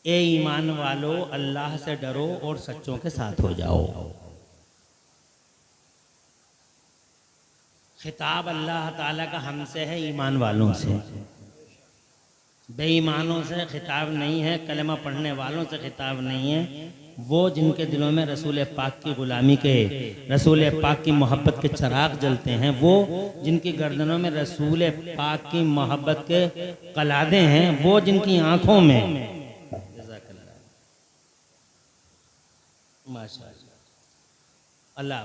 ए ईमान वालो अल्लाह से डरो और सच्चों के साथ हो जाओ। खिताब अल्लाह ताला का हमसे है, ईमान वालों से। बेईमानों से खिताब नहीं है, कलमा पढ़ने वालों से खिताब नहीं है। वो जिनके दिलों में रसूल पाक की गुलामी के, रसूल पाक की मोहब्बत के चिराग जलते हैं, वो जिनकी गर्दनों में रसूल पाक की मोहब्बत के कलादे हैं, वो जिनकी आंखों में अल्लाह,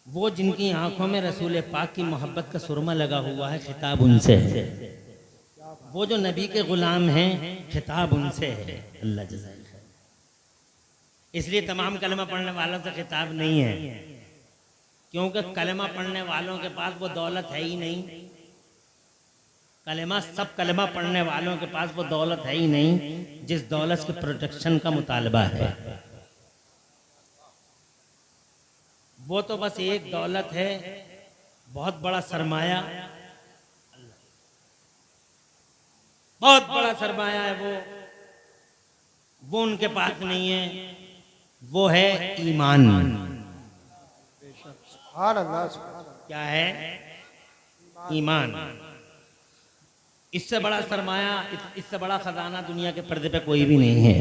वो जिनकी आंखों में रसूल पाक की मोहब्बत का सुरमा लगा हुआ है, खिताब उनसे है। वो जो नबी के गुलाम हैं, खिताब उनसे है। अल्लाह जज़ा। इसलिए तमाम कलमा पढ़ने वालों से खिताब नहीं है, क्योंकि कलमा पढ़ने वालों के पास वो दौलत है ही नहीं। सब कलमा पढ़ने वालों के पास वो दौलत है ही नहीं जिस दौलत के प्रोटेक्शन का मुतालबा है। वो तो बस एक दौलत है, बहुत बड़ा सरमाया, बहुत बड़ा सरमाया है वो उनके पास नहीं है। वो है ईमान। क्या है? ईमान। इससे बड़ा सरमाया, इससे बड़ा खजाना दुनिया के पर्दे पे कोई भी नहीं है।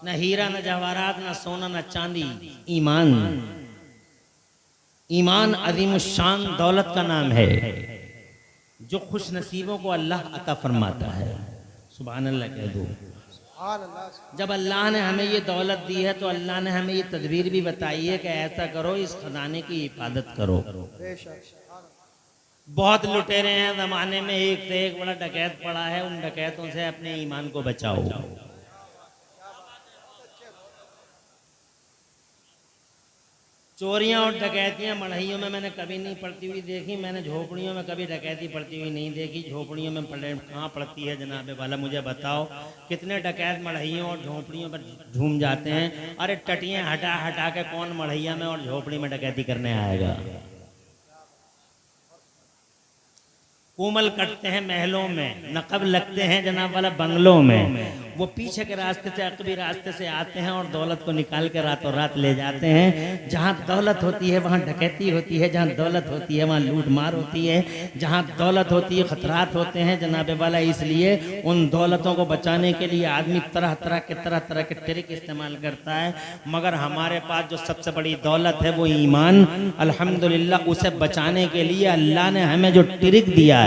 न हीरा, न जवाहरात, न सोना, न चांदी। ईमान। ईमान अजीम शान दौलत का नाम है, जो खुश नसीबों को अल्लाह अता फरमाता है। सुभान अल्लाह कह दो। जब अल्लाह ने हमें ये दौलत दी है तो अल्लाह ने हमें ये तदबीर भी बताई है कि ऐसा करो, इस खजाने की हिफाजत करो। बहुत लुटेरे हैं जमाने में, एक से एक बड़ा डकैत पड़ा है, उन डकैतों से अपने ईमान को बचाओ। चोरियां और डकैतियां मढ़इयों में मैंने कभी नहीं पड़ती हुई देखी। मैंने झोपड़ियों में कभी डकैती पड़ती हुई नहीं देखी। झोपड़ियों में कहाँ पड़ती है जनाबे वाला, मुझे बताओ। कितने डकैत मढ़इयों और झोपड़ियों पर झूम जाते हैं। अरे टटियां हटा हटा के कौन मढ़इया में और झोपड़ी में डकैती करने आएगा। कोमल कटते हैं महलों में, नकब लगते हैं जनाब वाला बंगलों में। वो पीछे के रास्ते से, अकबी रास्ते से आते हैं और दौलत को निकाल के रातों रात ले जाते हैं। जहाँ दौलत होती है वहाँ डकैती होती है, जहाँ दौलत होती है वहाँ लूट मार होती है, जहाँ दौलत होती है खतरात होते हैं जनाबे वाला। इसलिए उन दौलतों को बचाने के लिए आदमी तरह तरह के ट्रिक इस्तेमाल करता है। मगर हमारे पास जो सबसे बड़ी दौलत है वो ईमान, अल्हम्दुलिल्लाह, उसे बचाने के लिए अल्लाह ने हमें जो ट्रिक दिया है।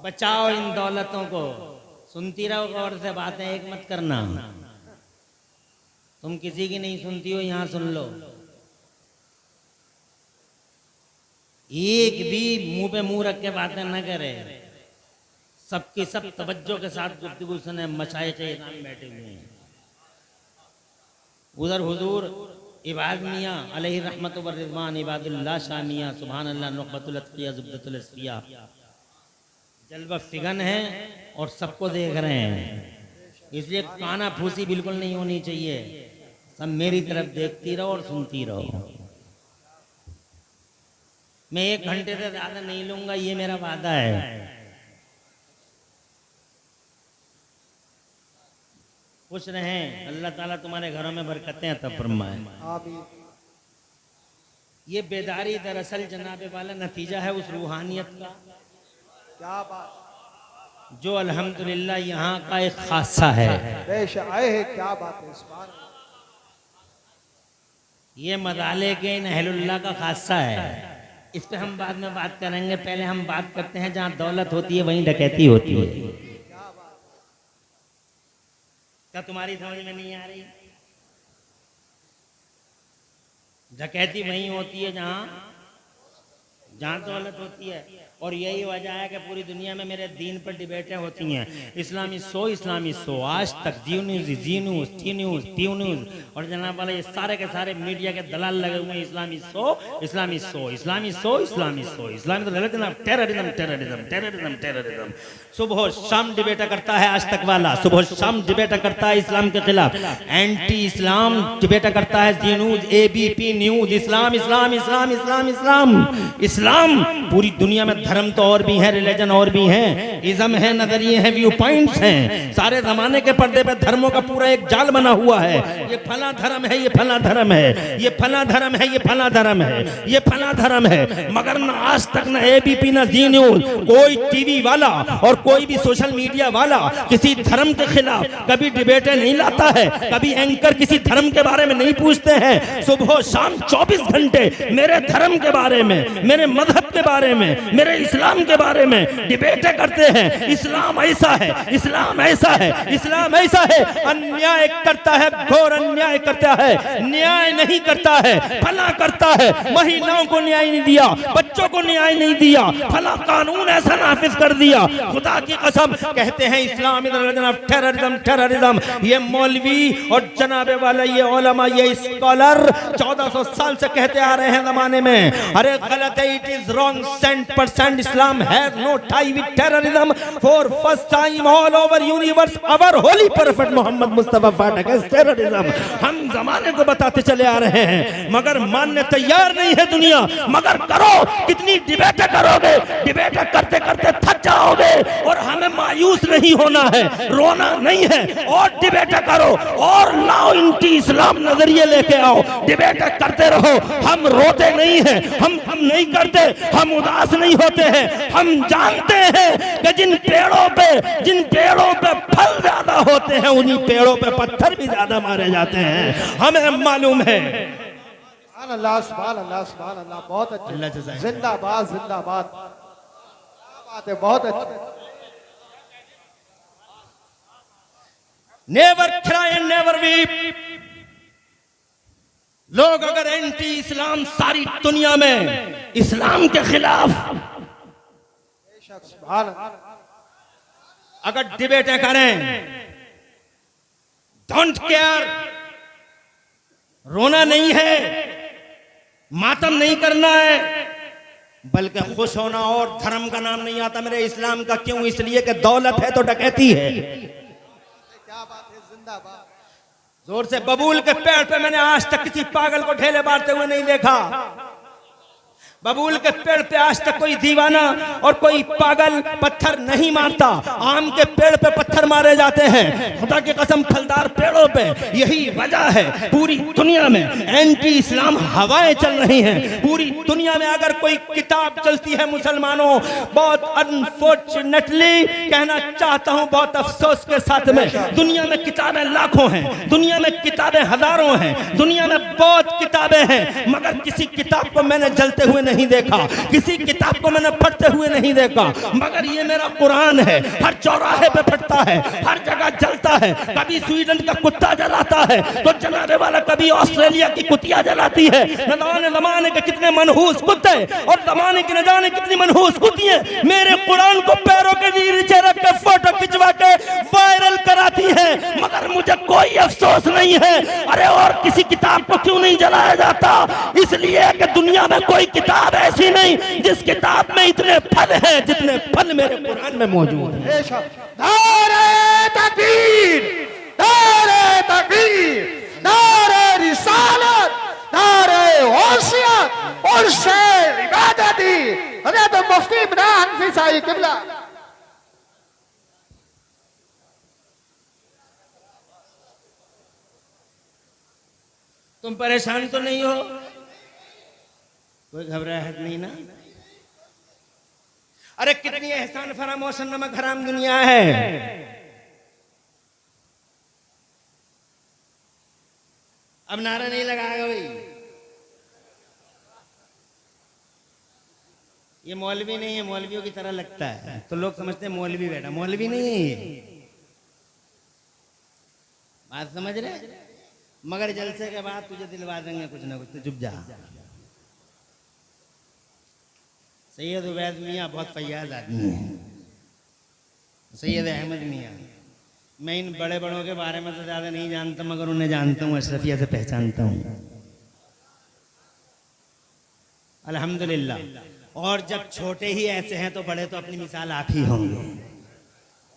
बचाओ इन दौलतों को। सुनती रहो गौर से बातें, एक मत करना। तुम किसी की नहीं सुनती हो, यहाँ सुन लो। एक भी मुंह पे मुंह रख के बातें न करे। सबकी सब तवज्जो के साथ गुफ्तगू सुने। मशाइख इज़ाम बैठे हुए हैं उधर। हुजूर इबाद मियाँ अलैहि रहमत व रिज़वान, इबादुल्लाह शाह मियाँ, सुभान अल्लाह, नुक़बतुल अत्क़िया, ज़ुब्दतुल अस्फ़िया, जलवा फिगन है और सबको देख रहे हैं। इसलिए काना फूसी बिल्कुल नहीं होनी चाहिए। सब मेरी तरफ देखती रहो और सुनती रहो। मैं 1 घंटे से ज्यादा नहीं लूंगा, ये मेरा वादा है। खुश रहें, अल्लाह ताला तुम्हारे घरों में बरकतें अता फरमाए। ये बेदारी दरअसल जनाबे वाला नतीजा है उस रूहानियत का। क्या बात, जो अल्हम्दुलिल्लाह यहाँ का एक खासा है। क्या बात है। ये मदाले के अहलुल्लाह का खासा है। इस पे हम बाद में बात करेंगे। पहले हम बात करते हैं जहाँ दौलत होती है वहीं डकैती होती है। क्या तुम्हारी समझ में नहीं आ रही? डकैती वहीं होती है जहाँ दौलत होती है। और यही वजह है कि पूरी दुनिया में मेरे दीन पर डिबेटें होती हैं। इस्लामी सो, Aaj Tak, Zee News, Zee News, T News, T News और जनाब वाले ये सारे के सारे मीडिया के दलाल लगे हुए हैं। इस्लामी सो, इस्लामी सो, इस्लामी सो, इस्लामी सो, इस्लामी तो religion of terrorism, terrorism, terrorism, terrorism. सुबह शाम डिबेट करता है आज तक वाला, सुबह शाम डिबेट करता है इस्लाम के खिलाफ। एंटी इस्लाम डिबेट करता है जी न्यूज़, ABP न्यूज़। इस्लाम, इस्लाम, इस्लाम, इस्लाम, इस्लाम, इस्लाम, इस्लाम पूरी दुनिया में धर्म तो और भी है, रिलीजन और भी है, इज़्म है, नजरिए हैं, व्यू पॉइंट्स हैं। सारे जमाने के पर्दे पे धर्मों का पूरा एक जाल बना हुआ है। ये फला धर्म है, ये फला धर्म है, ये फला धर्म है, ये फला धर्म है, ये फला धर्म है। मगर न आज तक न एबीपी न जी न्यूज कोई टीवी वाला और कोई भी सोशल मीडिया वाला किसी धर्म के खिलाफ कभी डिबेटें नहीं लाता है। कभी एंकर किसी धर्म के बारे में नहीं पूछते हैं। सुबह शाम 24 घंटे मेरे धर्म के बारे में, मेरे मजहब के बारे में, मेरे इस्लाम के बारे में डिबेटें करते हैं। इस्लाम ऐसा है, इस्लाम ऐसा है, इस्लाम ऐसा है। अन्याय करता है, घोर अन्याय करता है, न्याय नहीं करता है, फला करता है। महिलाओं को न्याय नहीं दिया, बच्चों को न्याय नहीं दिया, फला कानून ऐसा नाफिज कर दिया। खुदा की कसम कहते हैं इस्लाम टेररिज्म, टेररिज्म। ये मौलवी और जनाबे वाला ये उलमा, ये स्कॉलर 1400 साल से कहते आ रहे हैं जमाने में, अरे गलत है, it is wrong 100%। Islam has no tie with terrorism. For first time all over universe our holy prophet Muhammad Mustafa fought against terrorism. हम जमाने को बताते चले आ रहे हैं मगर मानने तैयार नहीं है दुनिया। मगर करो, कितनी डिबेटें करोगे, डिबेटें करते करते थक जाओगे। और हमें मायूस नहीं होना है, रोना नहीं है, और डिबेटें करो और लाओ इनकी इस्लाम नजरिए लेके आओ, डिबेटें करते रहो। हम रोते नहीं हैं, हम नहीं करते, हम उदास नहीं होते हैं। हम जानते हैं कि जिन पेड़ों पे फल ज्यादा होते हैं उन्हीं पेड़ों पे पत्थर भी ज्यादा मारे जाते हैं। हमें मालूम है। अल्लाह सुभान अल्लाह सुभान अल्लाह, बहुत अच्छा, जिंदाबाद जिंदाबाद, बात है, बहुत अच्छा। Never cry and never weep. लोग अगर एंटी इस्लाम सारी दुनिया में इस्लाम के खिलाफ अगर डिबेटें करें, डोंट केयर, रोना नहीं है, मातम नहीं करना है, बल्कि खुश होना। और धर्म का नाम नहीं आता मेरे इस्लाम का। क्यों? इसलिए कि दौलत है तो डकैती है। क्या बात है, जिंदाबाद। जोर से बबूल के पेड़ पे मैंने आज तक किसी पागल को ढेले मारते हुए नहीं देखा। बबूल के पेड़ पे आज तक कोई दीवाना और कोई पागल पत्थर नहीं मारता। आम के पेड़ पे पत्थर मारे जाते हैं, खुदा की कसम फलदार पेड़ों पे। यही वजह है पूरी दुनिया में एंटी इस्लाम हवाएं चल रही हैं। पूरी दुनिया में अगर कोई किताब चलती है मुसलमानों, बहुत अनफॉर्चुनेटली कहना चाहता हूं, बहुत अफसोस के साथ में, दुनिया में किताबें लाखों हैं, दुनिया में किताबें हजारों हैं, दुनिया में बहुत किताबें हैं, मगर किसी किताब को मैंने जलते हुए नहीं देखा, किसी किताब को मैंने फटते हुए नहीं देखा। मगर ये मेरा कुरान है, हर चौराहे पे फटता है, हर जगह जलता है। कभी स्वीडन का कुत्ता जलाता है तो जलाने वाला कभी ऑस्ट्रेलिया की कुतिया जलाती है। न जाने जमाने के कितने मनहूस कुत्ते और जमाने की न जाने कितनी मनहूस कुतियां मेरे कुरान को पैरों के नीचे रख के फोटो खिंचवा के वायरल कराती है। मगर मुझे कोई अफसोस नहीं है। अरे और किसी किताब को क्यों नहीं जलाया जाता? इसलिए कि दुनिया में कोई किताब ऐसी नहीं जिस किताब में इतने फल हैं जितने फल मेरे कुरान में मौजूद हैं। नारे तकबीर, नारे तकबीर, नारे रिसालत, नारे गौसियत और शेर इबादती हज़रत मुफ्ती इमरान हनफी साहिब किबला। तुम परेशान तो नहीं हो? कोई घबराहट नहीं ना? अरे कितनी एहसान फरामोश नमक हराम दुनिया है। अब नारा नहीं लगाएगा भाई। ये मौलवी नहीं है, मौलवियों की तरह लगता है तो लोग समझते हैं मौलवी बैठा। मौलवी नहीं है ये, बात समझ रहे? मगर जलसे के बाद तुझे दिलवा देंगे कुछ ना कुछ, तो चुप जा। सैयद उबैद मियाँ बहुत फैयाज आदमी है, सैयद अहमद मियाँ। मैं इन बड़े बड़ों के बारे में तो ज़्यादा नहीं जानता, मगर उन्हें जानता हूँ, अशरफिया से पहचानता हूँ अल्हम्दुलिल्लाह। और जब छोटे ही ऐसे हैं तो बड़े तो अपनी मिसाल आप ही होंगे,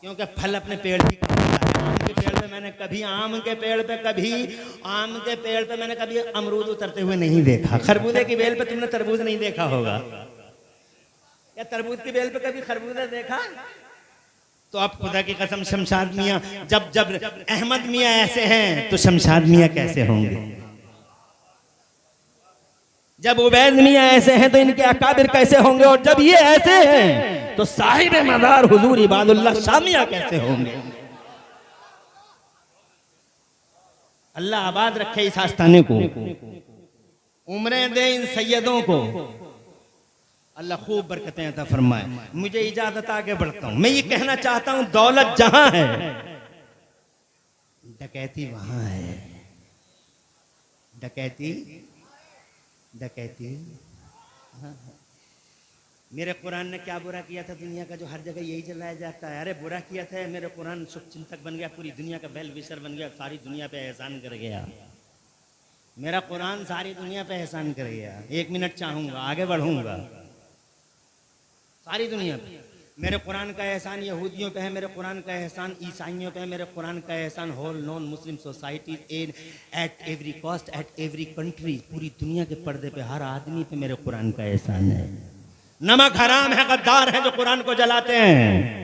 क्योंकि फल अपने पेड़ ही आम के पेड़ पे मैंने कभी आम के पेड़ पे मैंने कभी अमरूद उतरते हुए नहीं देखा। खरबूजे की बेल पे तुमने तरबूज नहीं देखा होगा। या तरबूज की बेल पे कभी खरबूजा देखा? तो अब खुदा की कसम शमशाद मियाँ, जब जब अहमद मियाँ ऐसे हैं तो शमशाद मियाँ कैसे होंगे? जब उबैद मियाँ ऐसे हैं तो इनके अकाबिर कैसे होंगे? और जब ये ऐसे हैं तो साहिब मदार हुजूर इबादुल्लाह शाह मियाँ कैसे होंगे? अल्लाह आबाद रखे इस आस्थाने को, उम्रें दे इन सैयदों को, अल्लाह खूब बरकतें अता फरमाए। मुझे इजाजत, आगे बढ़ता हूं। मैं ये कहना चाहता हूं, दौलत जहां है डकैती वहां है। डकैती डकैती मेरे कुरान ने क्या बुरा किया था दुनिया का जो हर जगह यही चलाया जाता है? अरे बुरा किया था, मेरे कुरान शुभ चिंतक बन गया, पूरी दुनिया का वेल विशर बन गया, सारी दुनिया पे एहसान कर गया। मेरा कुरान सारी दुनिया पे एहसान कर गया। 1 मिनट चाहूंगा, आगे बढ़ूंगा। सारी दुनिया पे मेरे कुरान का एहसान यहूदियों पे है, मेरे कुरान का एहसान ईसाइयों पे है, मेरे कुरान का एहसान whole non Muslim society at every cost, at every country, पूरी दुनिया के पर्दे पे हर आदमी पे मेरे कुरान का एहसान है। नमक हराम है, गद्दार है जो कुरान को जलाते हैं,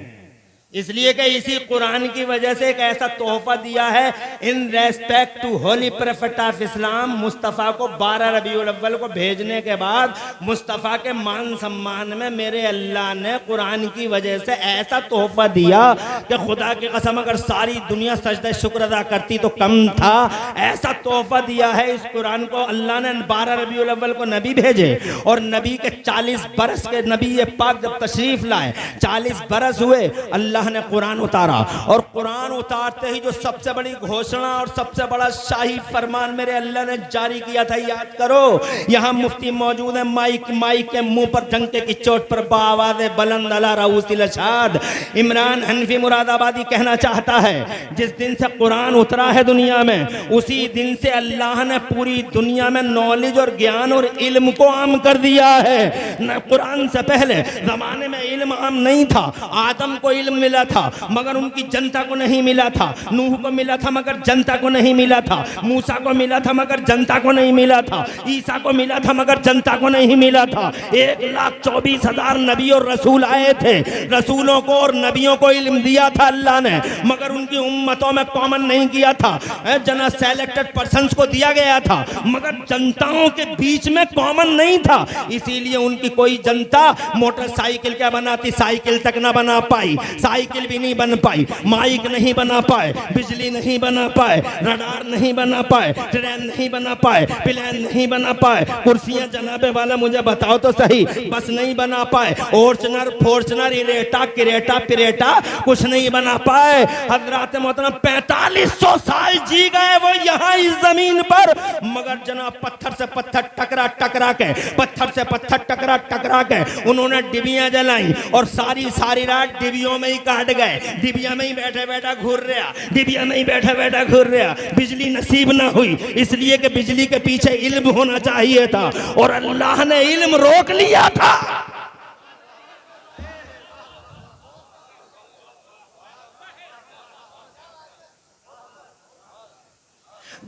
इसलिए कि इसी कुरान की वजह से एक ऐसा तोहफा दिया है in respect to holy prophet of Islam. Mustafa को 12 रबीउल अव्वल को भेजने के बाद मुस्तफ़ा के मान सम्मान में मेरे अल्लाह ने कुरान की वजह से ऐसा तोहफा दिया कि खुदा की कसम अगर सारी दुनिया सजदे शुक्र अदा करती तो कम था। ऐसा तोहफा दिया है इस कुरान को। अल्लाह ने 12 रबीउल अव्वल को नबी भेजे और नबी के 40 बरस के नबी पाक जब तशरीफ लाए, 40 बरस हुए, अल्लाह ने कुरान उतारा। और कुरान उतारते ही जो सबसे बड़ी घोषणा और सबसे बड़ा शाही फरमान मेरे अल्लाह ने जारी किया था, याद करो। यहां मुफ्ती मौजूद है, माइक के मुंह पर डंके की चोट पर बावाज़े बुलंद अला रऊसिल अशाद इमरान हनफी मुरादाबादी कहना चाहता है, जिस दिन से कुरान उतरा है दुनिया में, उसी दिन से अल्लाह ने पूरी दुनिया में नॉलेज और ज्ञान और इल्म को आम कर दिया है। न कुरान से पहले जमाने में इल्म आम नहीं था। आदम को इल्म मिला था मगर उनकी जनता को नहीं मिला था। नूह को मिला था मगर जनता को नहीं मिला था। मूसा को मिला था मगर जनता को नहीं मिला था। ईसा को मिला था मगर जनता को नहीं मिला था। 1,24,000 नबी और रसूल आए थे। रसूलों को और नबियों को इल्म दिया था अल्लाह ने, मगर उनकी उम्मतों में कॉमन नहीं किया था। जना सेलेक्टेड पर्संस को दिया गया था मगर जनताओं के बीच में कॉमन नहीं था। इसीलिए उनकी कोई जनता मोटरसाइकिल क्या बनाती, साइकिल तक ना बना पाई, साइकिल भी नहीं बन पाई, माइक नहीं बना पाए, बिजली नहीं बना पाए, रडार नहीं बना पाए, ट्रेन नहीं बना पाए, प्लेन नहीं बना पाए, कुर्सियां जनाबे वाला मुझे बताओ तो सही, बस नहीं बना पाए, फॉर्चुनर इरेटा किरेटा पिरेटा कुछ नहीं बना पाए। हजरात मोहतरम 4500 साल जी गए वो यहाँ इस जमीन पर, मगर जनाब पत्थर से पत्थर टकरा टकरा के, पत्थर से पत्थर टकरा टकरा के उन्होंने डिबियां जलाई और सारी रात डिबियों में ही काट गए। डिबिया में ही बैठे बैठा घूर रहा, डिबिया में ही बैठे बैठा घूर रहा। बिजली नसीब ना हुई इसलिए कि बिजली के पीछे इल्म होना चाहिए था और अल्लाह ने इल्म रोक लिया था।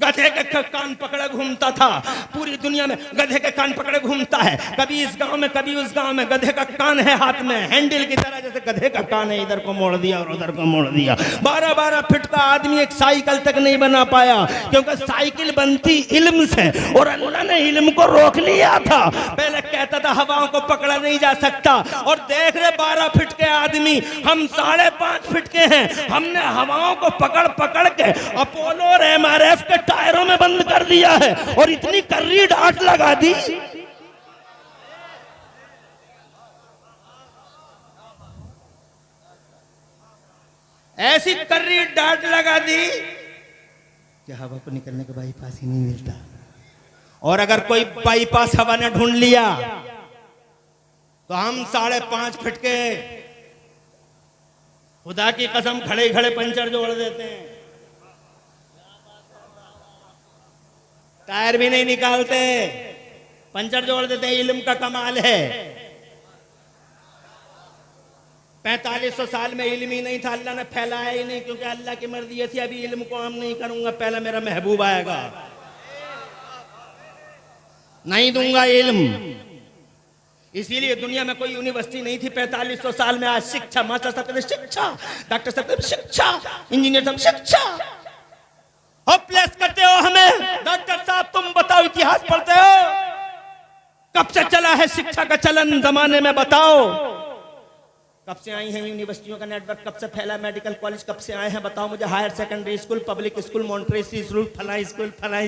गधे के कान पकड़े घूमता था पूरी दुनिया में, गधे के कान पकड़े घूमता है, कभी इस गांव में कभी उस गांव में। गधे का कान है हाथ में, हैंडल की तरह, जैसे गधे का कान है, इधर को मोड़ दिया और उधर को मोड़ दिया। 12-12 फीट का आदमी एक साइकिल तक नहीं बना पाया क्योंकि साइकिल बनती इल्म से और अल्लाह ने इल्म को रोक लिया था। पहले कहता था हवाओं को पकड़ा नहीं जा सकता और देख रहे 12 फीट के आदमी, हम 5.5 फीट के हैं, हमने हवाओं को पकड़ पकड़ के अपोलो और MRF के टायरों में बंद कर दिया है और इतनी कर्री डांट लगा दी। ऐसी कर्री डांट लगा दी कि हवा को निकलने का बाईपास ही नहीं मिलता। और अगर कोई बाईपास हवा ने ढूंढ लिया तो हम 5.5 फीट के खुदा की कसम खड़े खड़े पंचर जोड़ देते हैं, टायर भी नहीं निकालते, पंचर जोड़ देते हैं। इल्म का कमाल है। 4500 साल में इल्म ही नहीं था, अल्लाह ने फैलाया ही नहीं क्योंकि अल्लाह की मर्जी ये थी अभी इल्म को आम नहीं करूंगा, पहला मेरा महबूब आएगा, नहीं दूंगा इल्म। इसीलिए दुनिया में कोई यूनिवर्सिटी नहीं थी 4500 साल में। आज शिक्षा, मास्टर साहब कहते शिक्षा, डॉक्टर साहब कहते शिक्षा, इंजीनियर साहब शिक्षा। होपलेस करते हो हमें। डॉक्टर साहब तुम बताओ, इतिहास पढ़ते हो, कब से चला है शिक्षा का चलन जमाने में, बताओ। कब से आई हैं यूनिवर्सिटियों का नेटवर्क, कब से फैला मेडिकल कॉलेज, कब से आए हैं बताओ मुझे। Higher secondary school, public school, Montessori school, फला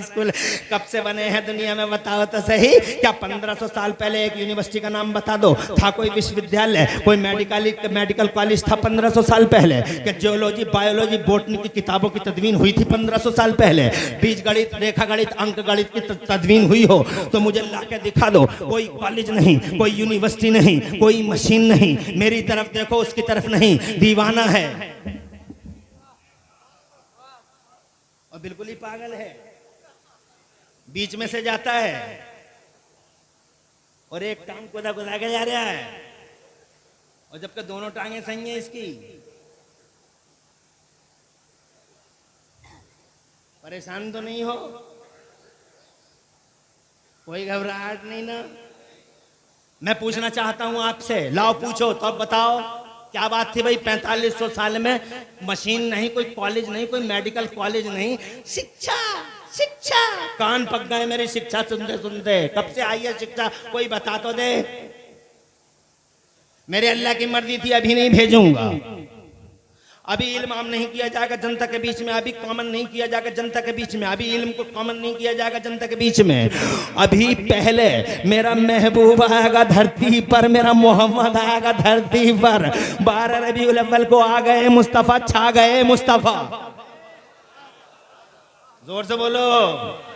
स्कूल कब से बने हैं दुनिया में, बताओ तो सही। क्या 1500 साल पहले एक यूनिवर्सिटी का नाम बता दो, था कोई विश्वविद्यालय, कोई मेडिकल कॉलेज था 1500 साल पहले? क्या जियोलॉजी, बायोलॉजी, बॉटनी की किताबों की तदवीन हुई थी 1500 साल पहले? बीज गणित, रेखा गणित, अंक गणित की तदवीन हुई हो तो मुझे लाके दिखा दो। कोई कॉलेज नहीं, कोई यूनिवर्सिटी नहीं, कोई मशीन नहीं, मेरी तरफ देखो उसकी तरफ नहीं, दीवाना है और बिल्कुल ही पागल है। बीच में से जाता है और एक टांग खुदा खुदा के जा रहा है, और जबकि दोनों टांगे सही हैं इसकी। परेशान तो नहीं हो? कोई घबराहट नहीं ना? मैं पूछना चाहता हूं आपसे, लाओ पूछो तो अब बताओ क्या बात थी भाई? 4500 साल में मशीन नहीं, कोई कॉलेज नहीं, कोई मेडिकल कॉलेज नहीं, शिक्षा शिक्षा। कान पक गए मेरी शिक्षा सुनते सुनते। कब से आई है शिक्षा, कोई बता तो दे। मेरे अल्लाह की मर्जी थी, अभी नहीं भेजूंगा। अभी इल्म आम नहीं किया जाएगा जनता के बीच में, अभी कॉमन नहीं किया जाएगा जनता के बीच में, अभी इल्म को कॉमन नहीं किया जाएगा जनता के बीच में। अभी पहले मेरा महबूब आएगा धरती पर, मेरा मोहम्मद आएगा धरती पर। 12 रबीउल अव्वल को आ गए मुस्तफा, छा गए मुस्तफा। जोर से बोलो,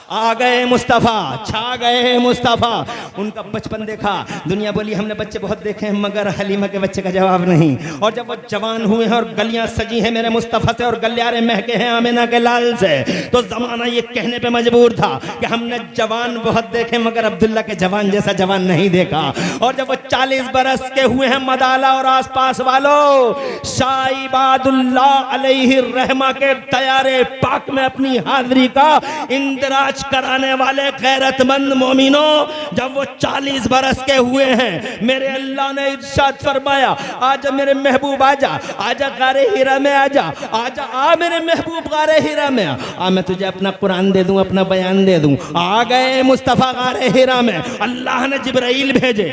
आ गए मुस्तफा, छा गए मुस्तफा। उनका बचपन देखा, दुनिया बोली हमने बच्चे बहुत देखे हैं मगर हलीमा के बच्चे का जवाब नहीं। और जब वो जवान हुए हैं और गलियां सजी हैं मेरे मुस्तफा से और गलियारे महके हैं आमिना के लाल से, तो जमाना ये कहने पे मजबूर था कि हमने जवान बहुत देखे मगर अब्दुल्ला के जवान जैसा जवान नहीं देखा। और जब वो 40 बरस के हुए हैं मदाला और आसपास वालों, शाह इबादुल्लाह अलैहि रहमा के तैयारे पाक में अपनी हाजिरी का इंदराज कराने वाले गैरतमंद मोमिनों, जब वो 40 बरस के हुए हैं, मेरे अल्लाह ने इरशाद फरमाया, आजा मेरे महबूब आजा, आजा गारे हीरा में आजा, आजा आ मेरे महबूब गारे हीरा में आ, मैं तुझे अपना कुरान दे दूं, अपना बयान दे दूं। आ गए मुस्तफा गारे हीरा में, अल्लाह ने जिब्राइल भेजे।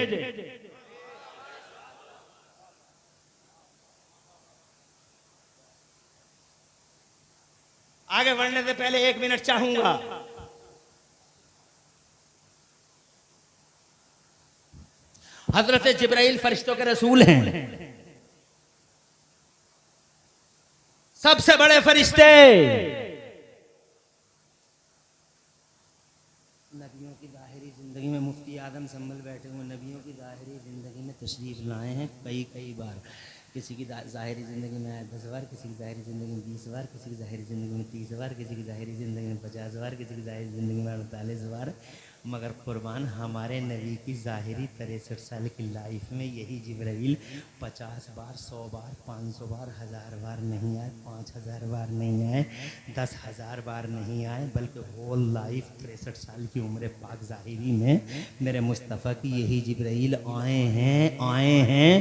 आगे बढ़ने से पहले 1 मिनट चाहूंगा। हजरत जिब्राइल फरिश्तों के रसूल हैं, सबसे बड़े फरिश्ते। नबियों की जाहिरी जिंदगी में मुफ्ती आदम संभल बैठे हुए, नबियों की जाहिरी जिंदगी में तशरीफ लाए हैं कई बार। किसी की जाहिरी ज़िंदगी में आए 10 बार, किसी की जाहिरी ज़िंदगी में 20 बार, किसी की जाहिरी ज़िंदगी में 30 बार, किसी की जाहिरी ज़िंदगी में 50 बार, किसी की जाहिरी ज़िंदगी में 48 बार। मगर कुर्बान हमारे नबी की ज़ाहिरी 63 साल की लाइफ में यही जिब्राइल 50 बार, 100 बार, 500 बार, 1000 बार नहीं आए, 5000 बार नहीं आए, 10,000 बार नहीं आए, बल्कि होल लाइफ 63 साल की उम्र पाक ज़ाहिरी में मेरे मुस्तफ़ा की यही जिब्राइल आए हैं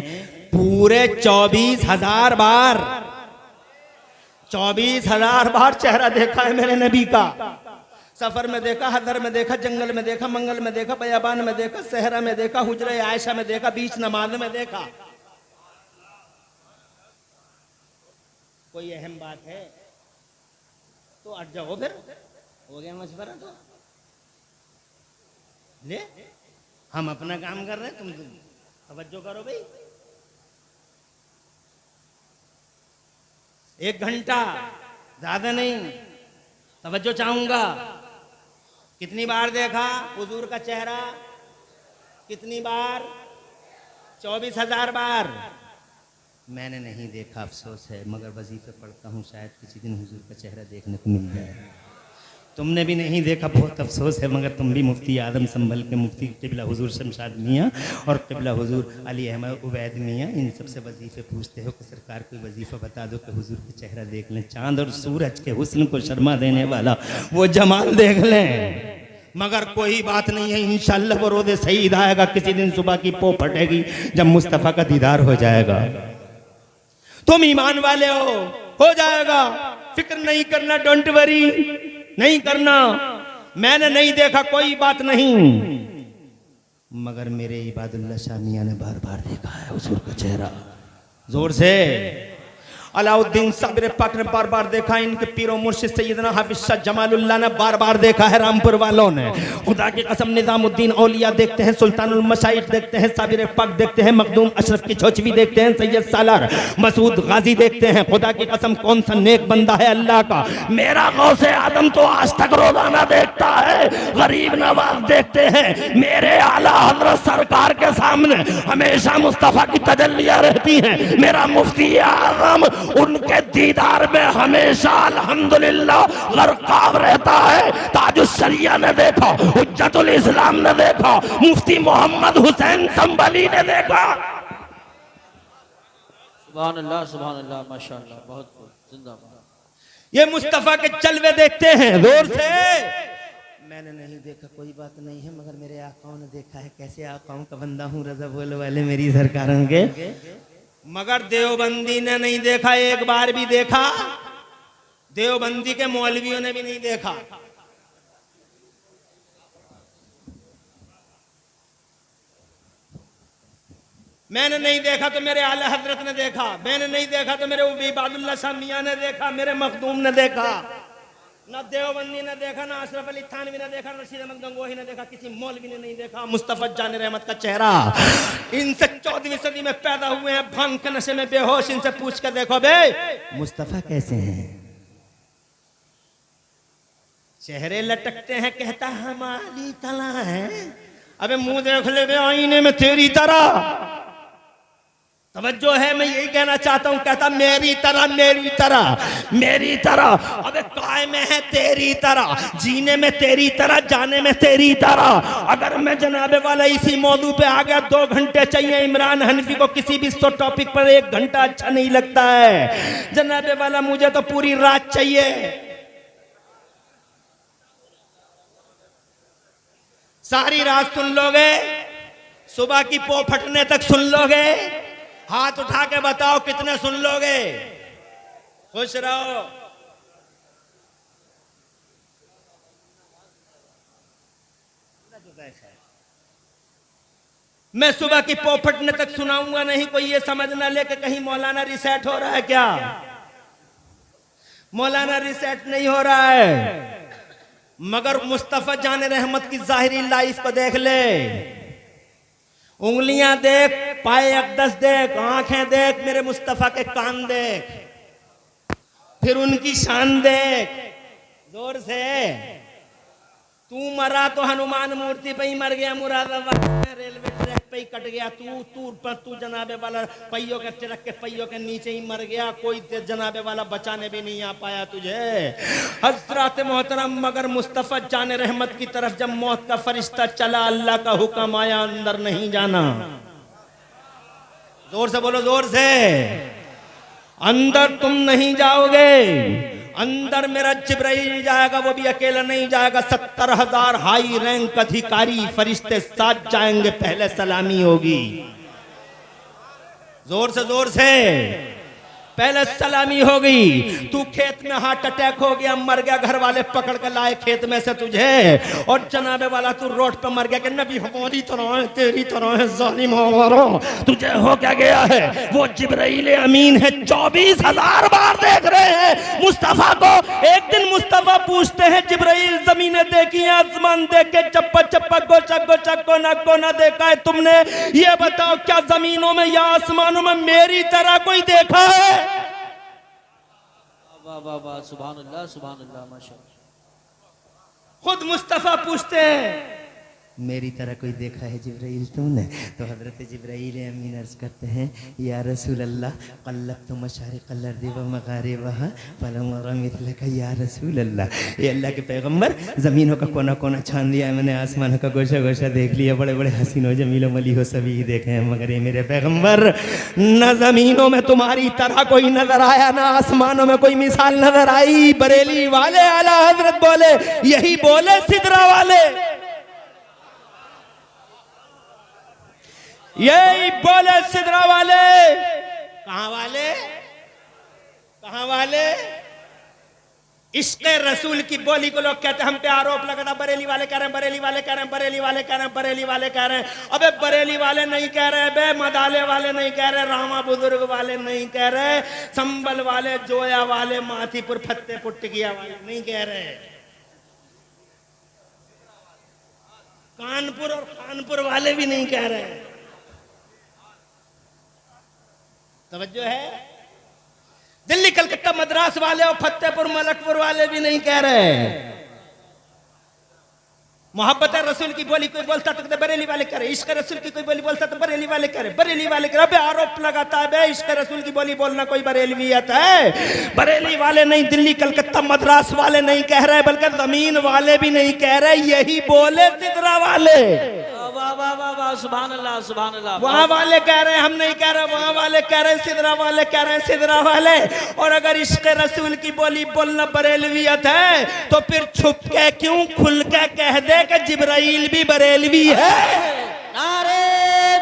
पूरे 24,000 बार। 24,000 बार चेहरा देखा है मेरे नबी का। सफर में देखा, हदर में देखा, जंगल में देखा, मंगल में देखा, बयाबान में देखा, सहरा में देखा, हुजरे आयशा में देखा, बीच नमाज में देखा। कोई अहम बात है तो अट जाओ, फिर हो गया मशवरा तो ले। हम अपना काम कर रहे हैं, तुम तवज्जो करो भाई। 1 घंटा ज्यादा नहीं, तवज्जो चाहूंगा। कितनी बार देखा हुजूर का चेहरा? कितनी बार? 24,000 बार। मैंने नहीं देखा, अफसोस है, मगर वजीफे पढ़ता हूँ, शायद किसी दिन हुजूर का चेहरा देखने को मिल जाए। तुमने भी नहीं देखा, बहुत अफसोस है, मगर तुम भी मुफ्ती आदम संभल के मुफ्ती क़िबला हुजूर शमशाद मियाँ और क़िबला हुजूर अली अहमद उबैद मियाँ, इन सबसे वजीफ़े पूछते हो कि सरकार कोई वजीफ़ा बता दो कि हुजूर का चेहरा देख लें, चांद और सूरज के हुस्न को शर्मा देने वाला वो जमाल देख लें। मगर कोई बात नहीं है, इंशाअल्लाह वो रोज़े सईद आएगा, किसी दिन सुबह की पो फटेगी जब मुस्तफ़ा का दीदार हो जाएगा। तुम ईमान वाले हो जाएगा, फिक्र नहीं करना, डोंट वरी, नहीं करना। मैंने नहीं देखा कोई बात नहीं, मगर मेरे इबादुल्लाह शाह मियां ने बार बार देखा है हुजूर का चेहरा। जोर से अलाउद्दीन साबिर पाक ने बार बार देखा, इनके पीरो मुर्शिद सैयदना हाफिज शाह जमालुल्लाह ने बार बार देखा है, रामपुर वालों ने। खुदा की कसम निजामुद्दीन औलिया देखते हैं, सुल्तानुल मशाइख देखते हैं, साबिर पाक देखते हैं, मखदूम अशरफ की छोचवी देखते हैं, सैयद सालार मसूद गाजी देखते हैं। खुदा की कसम कौन सा नेक बंदा है अल्लाह का। मेरा गौसे आदम तो आज तक रोजाना देखता है, गरीब नवाज देखते हैं। मेरे आला हजरत सरकार के सामने हमेशा मुस्तफा की तजल्लियां रहती हैं। मेरा मुफ्ती आजम उनके दीदार में हमेशा अल्हम्दुलिल्लाह गरकाब रहता है। ताजुल शरिया ने देखा, हुज्जतुल इस्लाम ने देखा, मुफ्ती मोहम्मद हुसैन संबली ने देखा। सुभान अल्लाह माशाअल्लाह, बहुत जिंदाबाद। ये मुस्तफा के जलवे देखते हैं जोर से। मैंने नहीं देखा कोई बात नहीं है, मगर मेरे आकाओं ने देखा है। कैसे आकाओं का बंदा हूँ, रज़ा बोले वाले मेरी सरकारों के। मगर देवबंदी ने नहीं देखा, एक बार भी देखा। देवबंदी के मौलवियों ने भी नहीं देखा। मैंने नहीं देखा तो मेरे आला हजरत ने देखा, मैंने नहीं देखा तो मेरे इबादुल्लाह शाह मियां ने देखा, मेरे मखदूम ने देखा। ना देवबंदी ने देखा, ना अशरफ अली थानवी ने देखा, रशीद अहमद गंगोही ने देखा, किसी मौलवी ने नहीं देखा मुस्तफा जान रहमत का चेहरा। इनसे 14वीं सदी में पैदा हुए हैं, भांग के नशे में बेहोश। इनसे पूछ कर देखो बे मुस्तफा कैसे हैं। चेहरे लटकते हैं, कहता हमारी तरह है। अबे मुंह देख ले बे आईने में तेरी तरह। तवज्जो है, मैं यही कहना चाहता हूं। कहता मेरी तरह, मेरी तरह, मेरी तरह। अबे काय में है तेरी तरह, जीने में तेरी तरह, जाने में तेरी तरह। अगर मैं जनाबे वाला इसी मौजू पे आ गया, 2 घंटे चाहिए। इमरान हनफी को किसी भी टॉपिक पर 1 घंटा अच्छा नहीं लगता है। जनाबे वाला मुझे तो पूरी रात चाहिए। सारी रात सुन लोगे, सुबह की पो फटने तक सुन लोगे। हाथ उठा के बताओ कितने सुन लोगे। खुश रहो। मैं सुबह की पो फटने तक सुनाऊंगा नहीं। कोई ये समझ ना ले कि कहीं मौलाना रिसेट हो रहा है क्या। मौलाना रिसेट नहीं हो रहा है, मगर मुस्तफा जान रहमत की जाहिरी लाइफ को देख ले। उंगलियां देख, पाए अक़दस देख, आंखें देख, मेरे मुस्तफा के कान देख, फिर उनकी शान देख जोर से। तू मरा तो हनुमान मूर्ति पे ही मर गया, मुरादाबाद में रेलवे ट्रैक पे ही कट गया। तू जनाबे वाला पहियों के ट्रक के पहियों के नीचे ही मर गया। कोई जनाबे वाला बचाने भी नहीं आ पाया तुझे। हज़रात मोहतरम, मगर मुस्तफ़ा जान रहमत की तरफ जब मौत का फरिश्ता चला, अल्लाह का हुक्म आया, अंदर नहीं जाना। जोर से बोलो, जोर से। अंदर तुम नहीं जाओगे, अंदर मेरा जिब्राइल जाएगा, वो भी अकेला नहीं जाएगा। 70,000 हाई रैंक अधिकारी फरिश्ते साथ जाएंगे, पहले सलामी होगी। जोर से, जोर से पहले सलामी होगी। तू खेत में हार्ट अटैक हो गया, मर गया, घर वाले पकड़ कर लाए खेत में से तुझे, और जनाबे वाला तू रोड पे मर गया कि नबी हमारी तरह है, तेरी तरह है, जालिम हमारा। तुझे हो क्या गया है? वो जिब्राइल अमीन है, 24,000 बार देख रहे हैं मुस्तफा को। एक दिन मुस्तफा पूछते हैं, जिब्राइल जमीने देखी है, आसमान देखे, चप्पा चप्पा गोचा गोचा कोना कोना देखा है तुमने? ये बताओ क्या जमीनों में या आसमानों में मेरी तरह कोई देखा है? वाह वाह वाह, सुभान अल्लाह माशाअल्लाह। खुद मुस्तफा पूछते हैं, मेरी तरह कोई देखा है जिब्राइल तुमने? तो हज़रत जिब्राइल अमीन अर्ज़ करते हैं, या रसूल अल्लाह क़ल्लब्तु मशारिक़ल अर्ज़ि व मग़ारिबहा फलम अरा मिथलका या रसूल अल्लाह। ये अल्लाह के पैगम्बर, ज़मीनों का कोना कोना छान लिया है मैंने, आसमानों का गोशा गोशा देख लिया, बड़े बड़े हसीनो जमीलो मलीहो सभी देखे हैं, मगर ये मेरे पैगम्बर न ज़मीनों में तुम्हारी तरह कोई नजर आया, ना आसमानों में कोई मिसाल नजर आई। बरेली वाले आला हज़रत बोले, यही बोले सिदरा वाले, यही बोले सिदरा वाले। कहां वाले? कहां वाले? इश्क़ रसूल की बोली को लोग कहते हैं, हम पे आरोप लगाता, बरेली वाले कह रहे हैं, बरेली वाले कह रहे हैं, बरेली वाले कह रहे हैं, बरेली वाले कह रहे हैं। अबे बरेली वाले नहीं कह रहे, बे मदाले वाले नहीं कह रहे, रामा बुजुर्ग वाले नहीं कह रहे, संबल वाले, जोया वाले, माथीपुर फतेहपुर टिकिया वाले नहीं कह रहे, कानपुर और कानपुर वाले भी नहीं कह रहे। तवज्जो है? दिल्ली कलकत्ता मद्रास वाले और फतेहपुर मलकपुर वाले भी नहीं कह रहे। मोहब्बत रसूल की बोली कोई बोलता तो बरेली वाले करे, इश्क रसूल की कोई बोली बोलता तो बरेली वाले करे, बरेली वाले करे। अबे आरोप लगाता है बे इश्क रसूल की बोली बोलना कोई बरेलवियत है? बरेली वाले नहीं, दिल्ली कलकत्ता मद्रास वाले नहीं कह रहे, बल्कि जमीन वाले भी नहीं कह रहे, यही बोले सिदरा वाले। वाह वाह वाह वाह, सुभान अल्लाह सुभान अल्लाह। वहां वाले कह रहे हैं, हम नहीं कह रहे, वहां वाले कह रहे हैं, सिदरा वाले कह रहे हैं, सिदरा वाले। और अगर इश्क रसूल की बोली बोलना बरेलवियत है तो फिर छुप के क्यों खुल के कह दे कि जिब्राइल भी बरेलवी है? नारे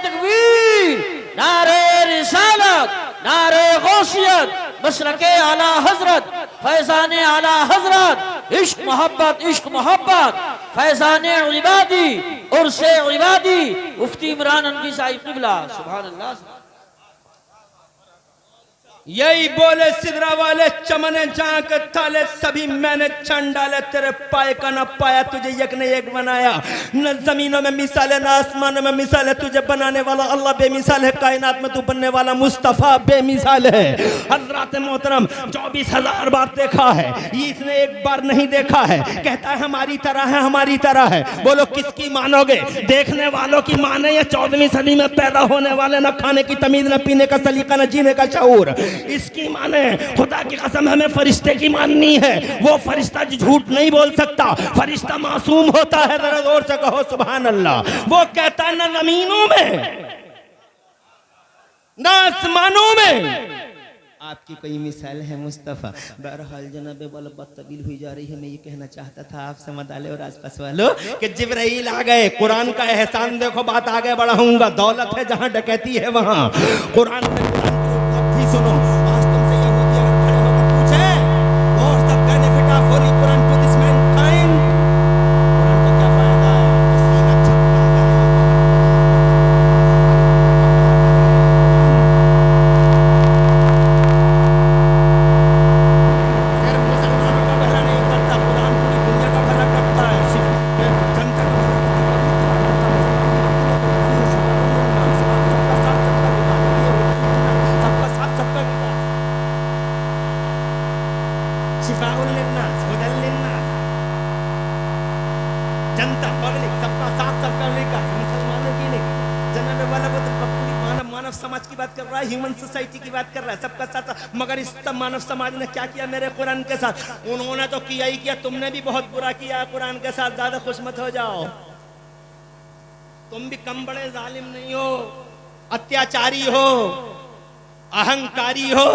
तकबीर, नारे रिसालत, नारे गौसियत, मसलके आला हजरत, फैजाने आला हजरत, इश्क मोहब्बत, इश्क मोहब्बत, फैजाने इबादी और से इबादी, मुफ्ती इमरान अनकी साहिब किबला, सुभान अल्लाह। यही बोले सिदरा वाले, चमने जाके ताले सभी मैंने छन डाले, तेरे पाए का न पाया, तुझे एक ने एक बनाया, न जमीनों में मिसाल है न आसमानों में मिसाल है, तुझे बनाने वाला अल्लाह बेमिसाल है, कायनात में तू बनने वाला मुस्तफ़ा बेमिसाल है। हज़रात मोहतरम 24,000 बार देखा है, ये इसने एक बार नहीं देखा है, कहता है हमारी तरह है, हमारी तरह है। बोलो किसकी मानोगे? देखने वालों की माने या 14वीं सदी में पैदा होने वाले, न खाने की तमीज, न पीने का सलीका, न जीने का शऊर, इसकी माने? खुदा की कसम हमें फरिश्ते की माननी है, वो फरिश्ता झूठ नहीं बोल सकता, फरिश्ता मासूम होता है। जरा जोर से कहो सुभान अल्लाह। वो कहता है न जमीनों में न आसमानों में आपकी कोई मिसाल है मुस्तफ़ा। बहरहाल जनाबे वाला बात तब्दील हुई जा रही है। मैं ये कहना चाहता था आपसे मदाले और आसपास वालों कि जिब्राइल आ गए, कुरान का एहसान देखो, बात आगे बढ़ाऊंगा। दौलत है जहां डकैती है वहां कुरान में सुनो। आज तुमसे यहूदी अगर खड़े होकर पूछे what's the benefit of holy Quran to this mankind, Quran का क्या फायदा है? तो सीना छपटा सिर्फ मुसलमानों का भला नहीं करता, कुरान पूरी दुनिया का भला करता है। जनता का जनता पब्लिक सबका साथ सबका विकास, मुसलमानों की नहीं। जनाबे वाला वो तो पूरी मानव समाज की बात कर रहा है, ह्यूमन सोसाइटी की बात कर रहा है, सबका साथ। मगर इस मानव समाज ने क्या किया मेरे कुरान के साथ? उन्होंने तो किया ही किया, तुमने भी बहुत बुरा किया कुरान के साथ। ज्यादा खुश मत हो जाओ, तुम भी कम बड़े जालिम नहीं हो, अत्याचारी हो, अहंकारी हो।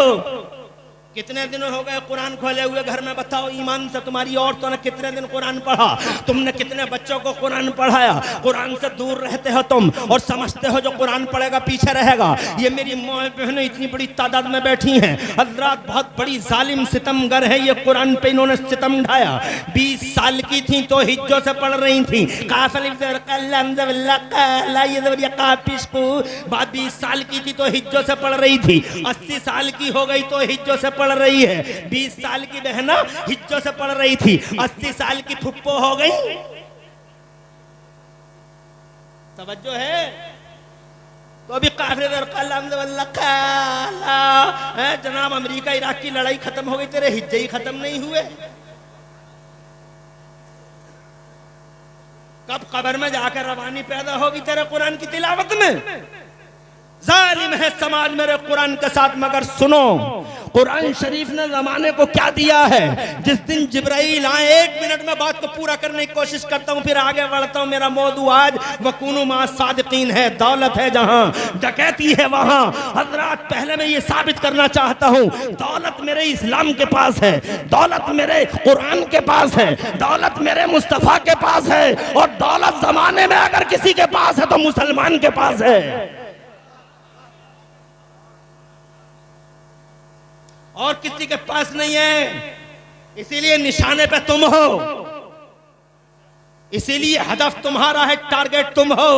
कितने दिन हो गए कुरान खोले हुए घर में? बताओ ईमान से, तुम्हारी औरतों ने कितने दिन कुरान पढ़ा? तुमने कितने बच्चों को कुरान पढ़ाया? कुरान से दूर रहते हो तुम और समझते हो जो कुरान पढ़ेगा पीछे रहेगा। ये मेरी माँ बहनें इतनी बड़ी तादाद में बैठी हैं, हजरात बहुत बड़ी जालिम सितमगर है। ये कुरान पे इन्होंने सितम ढाया। 20 साल की थी तो हिज्जों से पढ़ रही थी। 20 साल की थी तो हिज्जों से पढ़ रही थी। 80 साल की हो गई तो हिज्जों से पढ़ रही है। 20 साल की बहना हिज्जों से पढ़ रही थी, 80 साल की फुप्पो हो गई। तवज्जो है? तो अभी काफिर जनाब अमेरिका इराक की लड़ाई खत्म हो गई, तेरे हिज्जे ही खत्म नहीं हुए। कब कब्र में जाकर रवानी पैदा होगी तेरे कुरान की तिलावत में? जालिम है समाज मेरे कुरान के साथ। मगर सुनो, कुरान शरीफ ने जमाने को क्या दिया है। जिस दिन जिब्राइल आए, 1 मिनट में बात को पूरा करने की कोशिश करता हूं, फिर आगे बढ़ता हूं। मेरा मौदू आज वकुनु मा सादिकीन है। दौलत है जहां, डकैती है वहां। हजरात, पहले मैं ये साबित करना चाहता हूं, दौलत मेरे इस्लाम के पास है, दौलत मेरे कुरान के पास है, दौलत मेरे मुस्तफा के पास है। और दौलत जमाने में अगर किसी के पास है तो मुसलमान के पास है। और किसी के पास नहीं है। इसीलिए निशाने पे तुम हो, इसीलिए हदफ तुम्हारा है, टारगेट तुम हो।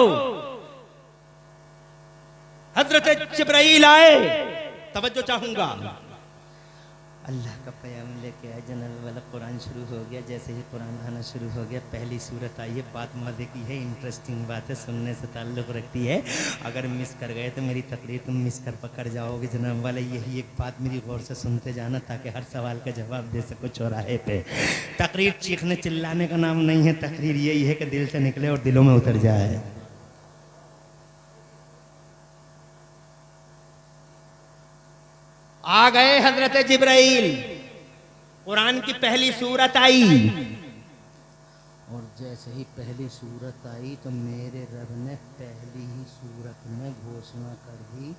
हजरत जिब्राइल आए, तवज्जो चाहूंगा। अल्लाह का पैगाम लेके आए, जनरल वाला कुरान शुरू हो गया। जैसे ही कुरान आना शुरू हो गया, पहली सूरत आई है। बात मजे की है, इंटरेस्टिंग बात है, सुनने से ताल्लुक़ रखती है। अगर मिस कर गए तो मेरी तकरीर तुम मिस कर पकड़ जाओगे जनाब वाले। यही एक बात मेरी गौर से सुनते जाना, ताकि हर सवाल का जवाब दे सको चौराहे पे। तकरीर चीखने चिल्लाने का नाम नहीं है, तकरीर यही है कि दिल से निकले और दिलों में उतर जाए। आ गए हजरत जिब्राइल, कुरान की पहली सूरत आई। और जैसे ही पहली सूरत आई तो मेरे रब ने पहली ही सूरत में घोषणा कर दी,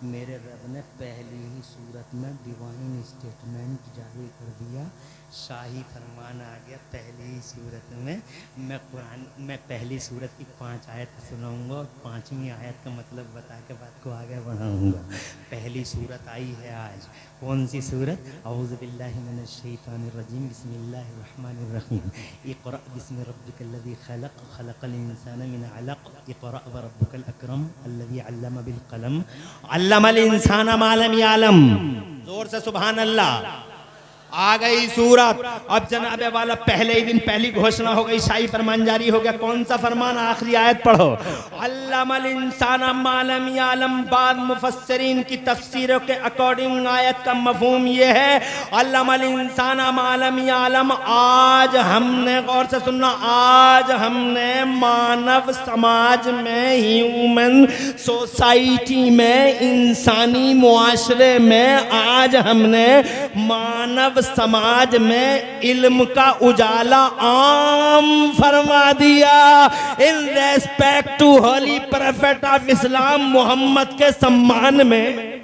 मेरे रब ने पहली ही सूरत में डिवाइन स्टेटमेंट जारी कर दिया। शाही फरमान आ गया पहली ही सूरत में। मैं पहली सूरत की 5 आयत सुनाऊंगा और 5वीं आयत का मतलब बता के बात को आगे बढ़ाऊंगा। पहली सूरत आई है आज। कौन सी सूरत? औज़ु बिल्लाहि मिनश शैतानिर रजीम, बिस्मिल्लाहिर रहमानिर रहीम। इक़रा बिस्मि रब्बिकल्लज़ी खलक़, खलक़ल इंसाना मिन अलक़, इक़रा व रब्बुकल अकरम अल्लज़ी अल्लमा बिल कलम, अल्लमल इंसाना मा लम यअलम। जोर से सुभान अल्लाह। आ गई सूरत। अब जनाबे वाला पहले ही दिन पहली घोषणा हो गई, शाही फरमान जारी हो गया। कौन सा फरमान? आखिरी आयत पढ़ो, अल्लमल इंसाना मा लम यअलम। बाद मुफस्सिरीन की तफसीरों के अकॉर्डिंग आयत का मफहूम ये है, अल्लमल इंसाना मा लम यअलम। आज हमने, गौर से सुनना, आज हमने मानव समाज में, ह्यूमन सोसाइटी में, इंसानी मुआशरे में, आज हमने मानव समाज में इल्म का उजाला आम फरमा दिया। In respect to holy prophet of Islam Muhammad के सम्मान में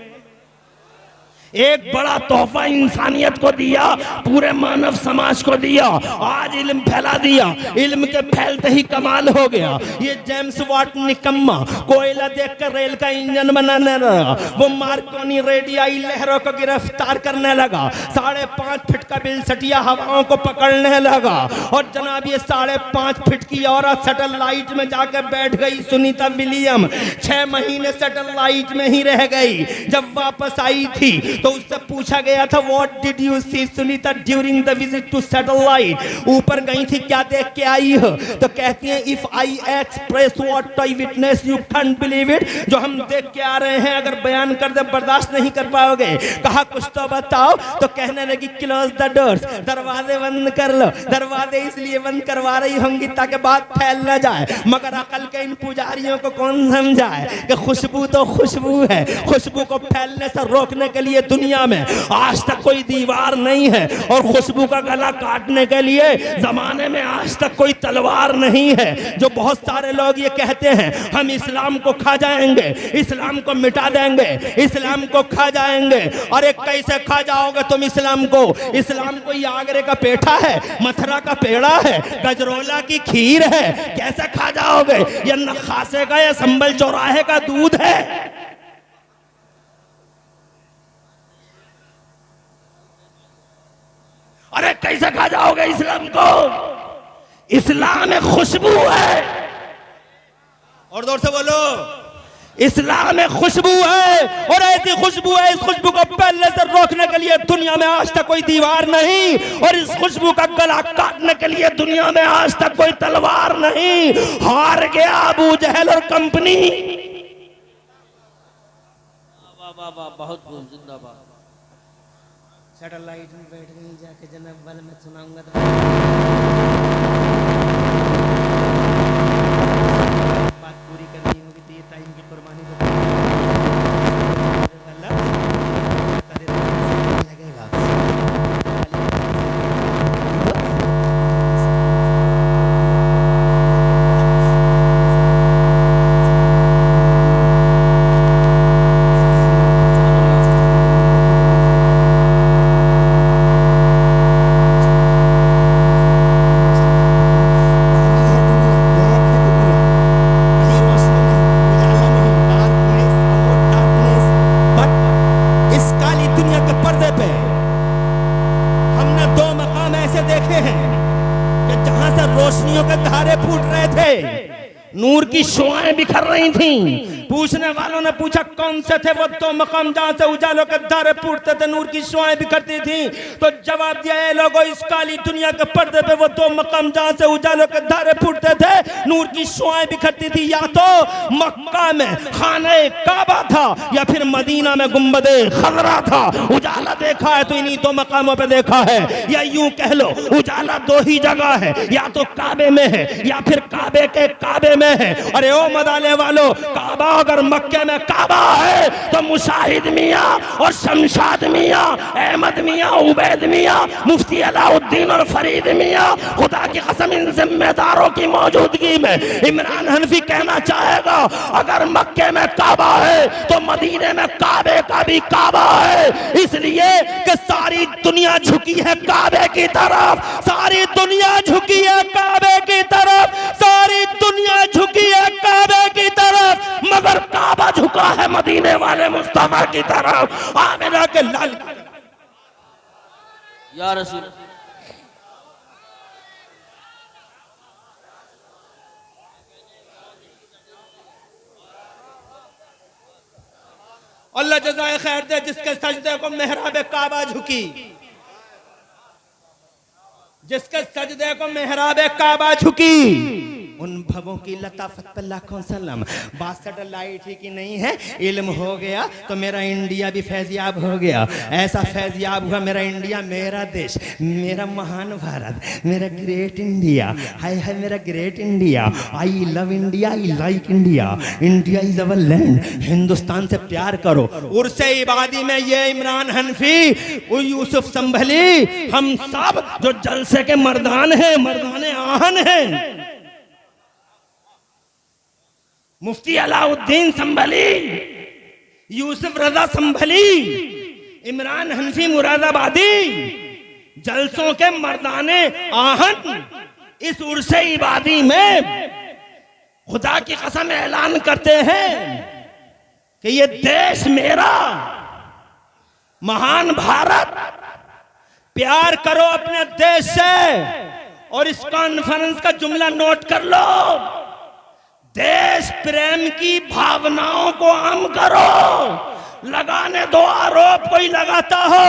एक बड़ा तोहफा इंसानियत को दिया, पूरे मानव समाज को दिया। आज इल्म फैला दिया, इल्म के फैलते ही कमाल हो गया। ये जेम्स वाट निकम्मा कोयला देखकर रेल का इंजन बनाने लगा, वो मार्कोनी रेडियाई लहरों को गिरफ्तार करने लगा, 5.5 फीट का बिल सटिया हवाओं को पकड़ने लगा। और जनाब ये 5.5 फीट की औरत सैटेलाइट में जाकर बैठ गई, सुनीता विलियम 6 महीने सैटेलाइट में ही रह गई। जब वापस आई थी तो उससे पूछा गया था, what did you see Sunita during the visit to satellite. ऊपर गई थी, क्या देख के आई हो? तो कहती है, if I express what I witness you can't believe it. जो हम देख के आ रहे हैं अगर बयान कर दे बर्दाश्त नहीं कर पाओगे। कहा कुछ तो बताओ। तो कहने लगी, क्लोज द डोर्स, दरवाजे बंद कर लो। दरवाजे इसलिए बंद करवा रही होंगी ताकि बात फैल न जाए। मगर अकल के इन पुजारियों को कौन समझाए कि खुशबू तो खुशबू है, खुशबू को फैलने से रोकने के लिए दुनिया में आज तक कोई दीवार नहीं है, और खुशबू का गला काटने के लिए जमाने में आज तक कोई तलवार नहीं है। जो बहुत सारे लोग ये कहते हैं, हम इस्लाम को खा जाएंगे, इस्लाम को मिटा देंगे, इस्लाम को खा जाएंगे। अरे कैसे खा जाओगे तुम इस्लाम को? इस्लाम को ये आगरे का पेठा है, मथुरा का पेड़ा है, गजरोला की खीर है, कैसे खा जाओगे? ये नखासे का या संबल चौराहे का दूध है। अरे कैसे खा जाओगे इस्लाम को? इस्लाम एक खुशबू है। और जोर से बोलो, इस्लाम एक खुशबू है, और ऐसी खुशबू है, इस खुशबू को फैलने से रोकने के लिए दुनिया में आज तक कोई दीवार नहीं, और इस खुशबू का गला काटने के लिए दुनिया में आज तक कोई तलवार नहीं। हार गया अबू जहल और कंपनी। वाह वाह वाह, बहुत बहुत जिंदाबाद। सैटेलाइट में बैठ गई जाके, जनाब वाले मैं सुनाऊंगा तो के पर्दे पे हमने 2 मकाम ऐसे देखे हैं कि जहां से रोशनियों के धारे फूट रहे थे, नूर की शुआएं बिखर रही थीं। पूछने वालों ने पूछा कौन से थे वो 2 मकाम जहां से उजालों के धारे फूटते थे, नूर की शुआएं बिखरती थीं? तो जवाब दिया, ये लोगों, इस काली दुनिया के पर्दे पे वो 2 मकाम जहां से उजालों के धारे फूटते थे, नूर की शुआएं बिखरती थी। या तो मक्का में खाने काबा था या फिर मदीना में गुंबदे खजरा था। उजाला देखा है तो इन्हीं 2 मकामों पे देखा है। या यूं कह लो उजाला 2 ही जगह है, या तो काबे में है या फिर काबे के काबे में है। अरे ओ मदाले वालों, काबा अगर मक्के में काबा है तो मुशाहिद मियाँ और शमशाद मियाँ, अहमद मियाँ, उबैद मियाँ, मुफ्ती अलाउद्दीन और फरीद मियाँ, खुदा की कसम इन जिम्मेदारों की मौजूदगी में इमरान हनफी कहना चाहेगा, अगर मक्के में काबा है तो मदीने में काबे का भी काबा है। इसलिए कि सारी दुनिया झुकी है काबे की तरफ, सारी दुनिया झुकी है काबे की तरफ, सारी दुनिया झुकी है काबे की तरफ, मगर काबा झुका है मदीने वाले मुस्तफा की तरफ, आमिना के लाल। या रसूल अल्लाह जज़ाए खैर दे जिसके सजदे को मेहराब काबा झुकी, जिसके सजदे को मेहराब काबा झुकी, उन भवों की लताफत पर लाखों सलाम। 62 लाइट ही की नहीं है, इल्म हो गया तो मेरा इंडिया भी फैजियाब हो गया। ऐसा फैजियाब हुआ मेरा इंडिया, मेरा देश, मेरा महान भारत, मेरा ग्रेट इंडिया। हाय हाय मेरा great India, I love India, I like India, India is our land. Hindustan से प्यार करो। उर्से इबादी में ये इमरान हनफी, वो यूसुफ संभली, हम सब जो जलसे के मर्दान हैं, मर्दाने आहन हैं, मुफ्ती अलाउद्दीन संभली, यूसुफ रजा संभली, इमरान हनफी मुरादाबादी, जलसों के मर्दाने आहन इस उर्से इबादी में खुदा की कसम ऐलान करते हैं कि ये देश मेरा, महान भारत, प्यार करो अपने देश से। और इस कॉन्फ्रेंस का जुमला नोट कर लो, देश प्रेम की भावनाओं को आम करो। लगाने दो आरोप कोई लगाता हो,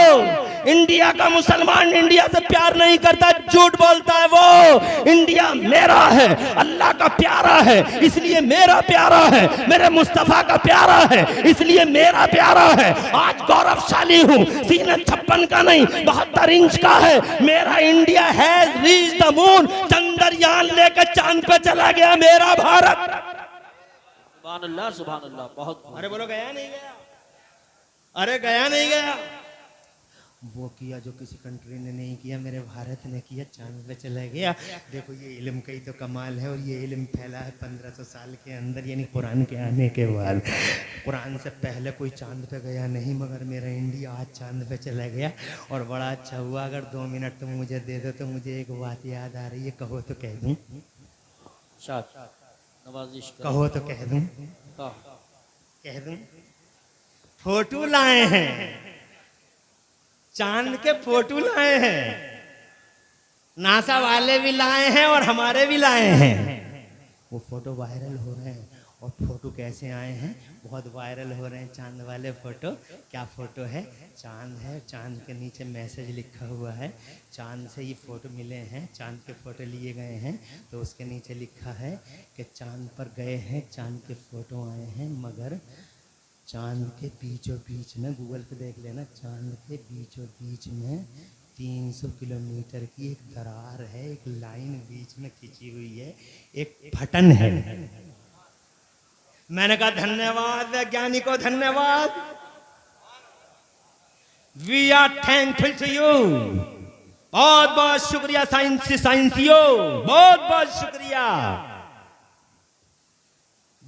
इंडिया का मुसलमान इंडिया से प्यार नहीं करता, झूठ बोलता है वो। इंडिया मेरा है, अल्लाह का प्यारा है इसलिए मेरा प्यारा है, मेरे मुस्तफा का प्यारा है इसलिए मेरा प्यारा है। आज गौरवशाली हूँ, सीना 56 का नहीं 72 इंच का है। मेरा India has reached the moon, Chandrayaan लेकर चांद पे चला गया मेरा भारत। सुभान अल्लाह, सुभान अल्लाह। बहुत अरे बोलो गया नहीं गया, अरे गया नहीं गया। वो किया जो किसी कंट्री ने नहीं किया, मेरे भारत ने किया, चांद पे चला गया। देखो ये इल्म का ही तो कमाल है, और ये इल्म फैला है 1500 साल के अंदर, यानी कुरान के आने के बाद। कुरान से पहले कोई चांद पे गया नहीं, मगर मेरा इंडिया आज चांद पे चला गया। और बड़ा अच्छा हुआ, अगर 2 मिनट तुम मुझे दे दो तो मुझे एक बात याद आ रही है, कहो तो कह दूं, नवाजिश कहो तो कह दूं, कह दूं। फोटो लाए हैं, चांद के फोटो लाए हैं, नासा वाले भी लाए हैं और हमारे भी लाए हैं। वो फोटो वायरल हो रहे हैं। और फोटो कैसे आए हैं? बहुत वायरल हो रहे हैं चांद वाले फोटो। क्या फोटो है? चांद है, चांद के नीचे मैसेज लिखा हुआ है, चांद से ये फोटो मिले हैं, चांद के फोटो लिए गए हैं, तो उसके नीचे लिखा है कि चांद पर गए हैं, चांद के फोटो आए हैं, मगर चांद के बीचों बीच में, गूगल पे देख लेना, चांद के बीचों बीच में 300 किलोमीटर की एक दरार है, एक लाइन बीच में खींची हुई है, एक फटन है। मैंने कहा धन्यवाद वैज्ञानिकों, धन्यवाद, we are thankful to you. बहुत बहुत शुक्रिया साइंसियों, बहुत बहुत शुक्रिया।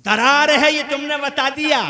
दरार है ये तुमने बता दिया,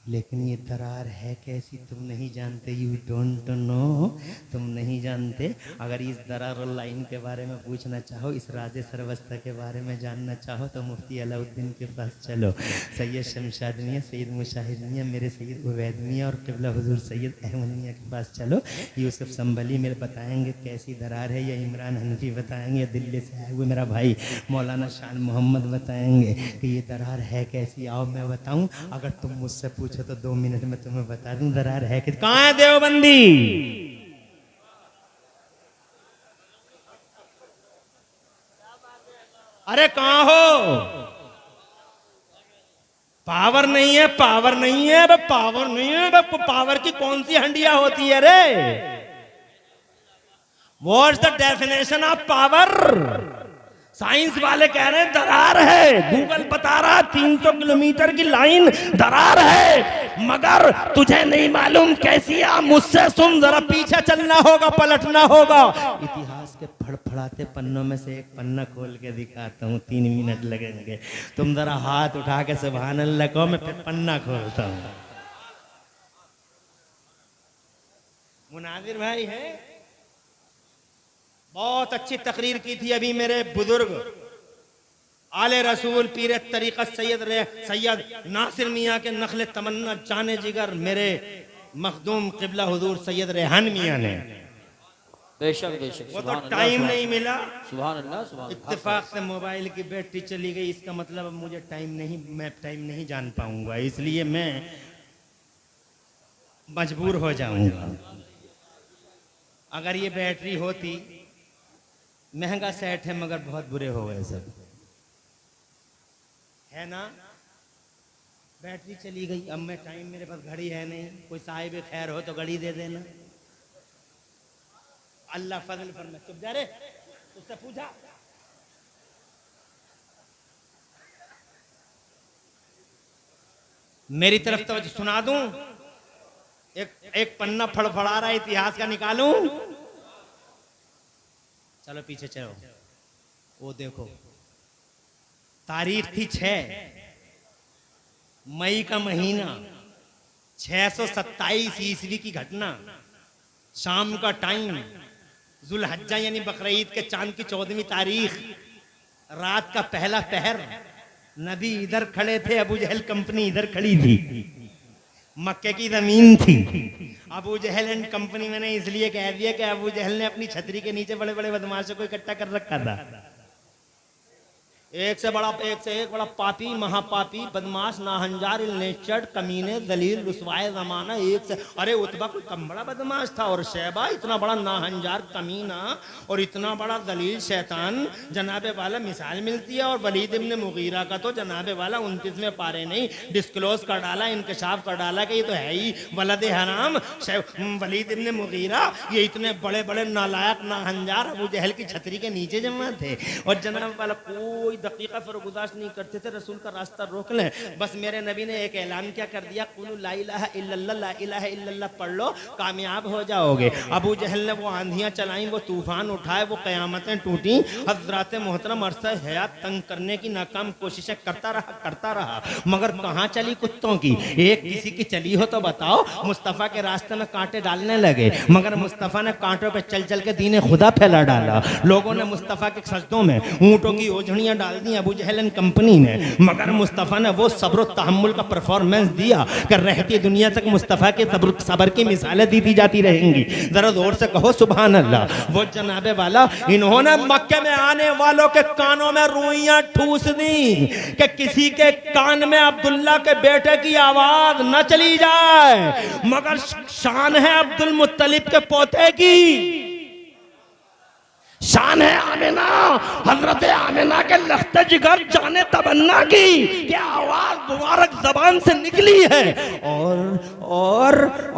लेकिन ये दरार है कैसी तुम नहीं जानते, यू डोंट नो, तुम नहीं जानते। अगर इस दरार लाइन के बारे में पूछना चाहो, इस राज सर्वस्ता के बारे में जानना चाहो तो मुफ्ती अलाउद्दीन के पास चलो। सैयद शमशाद मियाँ, सैयद मुशाहिद मियाँ, मेरे सैयद उवैद मियाँ और क़िबला हुज़ूर सैयद अहमद मियाँ के पास चलो। यूसुफ संभली मेरे बताएंगे कैसी दरार है, या इमरान हनफी बताएंगे, दिल्ली से आए हुए मेरा भाई मौलाना शान मोहम्मद बताएंगे कि ये दरार है कैसी। आओ मैं बताऊँ, अगर तुम मुझसे पूछो तो 2 मिनट में तुम्हें बता दूं दरार है कि। कहाँ है देवबंदी? अरे कहाँ हो? पावर नहीं है, पावर नहीं है, पावर नहीं है, पावर की कौन सी हंडिया होती है रे? What's the definition of power? Science वाले कह रहे हैं दरार है, गूगल बता रहा 300 किलोमीटर की लाइन दरार है, मगर तुझे नहीं मालूम कैसी। आप मुझसे सुन, जरा पीछे चलना होगा, पलटना होगा। इतिहास के फड़फड़ाते पन्नों में से एक पन्ना खोल के दिखाता हूँ, 3 मिनट लगेंगे। तुम जरा हाथ उठा के सुभान अल्लाह कहो, मैं फिर पन्ना खोलता हूँ। मुनाजिर भाई है, बहुत अच्छी तकरीर की थी अभी मेरे बुजुर्ग आले रसूल पीर तरीक़त सैयद नासिर मियाँ के नखले तमन्ना जाने जिगर मेरे मखदूम क़िबला हुज़ूर सैयद रेहान मियाँ ने। बेशक बेशक, वो तो टाइम नहीं मिला, सुभान अल्लाह सुभान। इत्तेफाक से मोबाइल की बैटरी चली गई, इसका मतलब अब मुझे मैं टाइम नहीं जान पाऊंगा, इसलिए मैं मजबूर हो जाऊंगा। अगर ये बैटरी होती, महंगा सेट है मगर बहुत बुरे हो गए सब, है ना? बैटरी चली गई, अब मैं टाइम, मेरे पास घड़ी है नहीं, कोई साहिब खैर हो तो घड़ी दे देना। अल्लाह फजल फरमा। चुप जा रे, उससे पूछा। मेरी तरफ तो सुना दूं, एक पन्ना फड़फड़ा रहा है इतिहास का, निकालूं? चलो पीछे चलो। वो देखो, तारीख थी 6 मई का महीना, 627 ईस्वी की घटना, शाम का टाइम, जुल्हज्जा यानी बकरीद के चांद की 14वीं तारीख, रात का पहला पहर। नबी इधर खड़े थे, अबू जहल कंपनी इधर खड़ी थी, मक्के की जमीन थी। अबू जहल एंड कंपनी मैंने इसलिए कह दिया कि अबू जहल ने अपनी छतरी के नीचे बड़े बड़े बदमाशों को इकट्ठा कर रखा था। एक से एक बड़ा पापी, महापापी, बदमाश, नाहंजार, इल्नेचड, कमीने, दलील, रुसवाए जमाना। एक से, अरे उतबा कोई कम बड़ा बदमाश था, और शैबा इतना बड़ा नाहंजार, कमीना और इतना बड़ा दलील शैतान। जनाबे वाला मिसाल मिलती है, और वलीद इब्न मुगीरा का तो जनाबे वाला 29वें पारे नहीं डिस्क्लोज कर डाला, इंकशाफ कर डाला कि ये तो है ही वलद हराम वलीद इब्न मुगीरा। ये इतने बड़े बड़े नालायक नाहंजार अबू जहल की छतरी के नीचे जमा थे, और जनाबे वाला कोई दकीका फरगुदाश नहीं करते थे, रसूल का रास्ता रोक लें। बस मेरे नबी ने एक ऐलान क्या कर दिया, कुलू ला इलाहा इल्लल्लाह, ला इलाहा इल्लल्लाह पढ़ लो, कामयाब हो जाओगे। अबू जहल ने वो आंधियां चलाई, वो तूफान उठाए, वो कयामतें टूटी। हजरात मोहतरम अरसा हयात तंग करने की नाकाम कोशिशें करता रहा, मगर कहाँ चली कुत्तों की? एक किसी की चली हो तो बताओ। मुस्तफ़ा के रास्ते में कांटे डालने लगे, मगर मुस्तफ़ा ने कांटों पे चल चल के दीन खुदा फैला डाला। लोगों ने मुस्तफ़ा के सजदों में ऊँटों की ओझड़ियां डाल दी अबू जहल एंड कंपनी ने, मगर मुस्तफ़ा ने वो सब्र और तहम्मुल का परफॉर्मेंस दिया कि रहती दुनिया तक मुस्तफ़ा के सब्र की मिसालें दी जाती रहेंगी। जरा जोर से कहो सुभान अल्लाह। वो जनाबे वाला, इन्होंने मक्के में आने वालों के कानों में रुइयां ठूस दी कि किसी के कान में अब्दुल्ला के बेटे की आवाज न चली जाए, मगर शान है अब्दुल मुत्तलिब के पोते की, शान है आमिना, हजरत आमिना के लख्ते जिगर जाने तमन्ना की क्या आवाज मुबारक जबान से निकली है।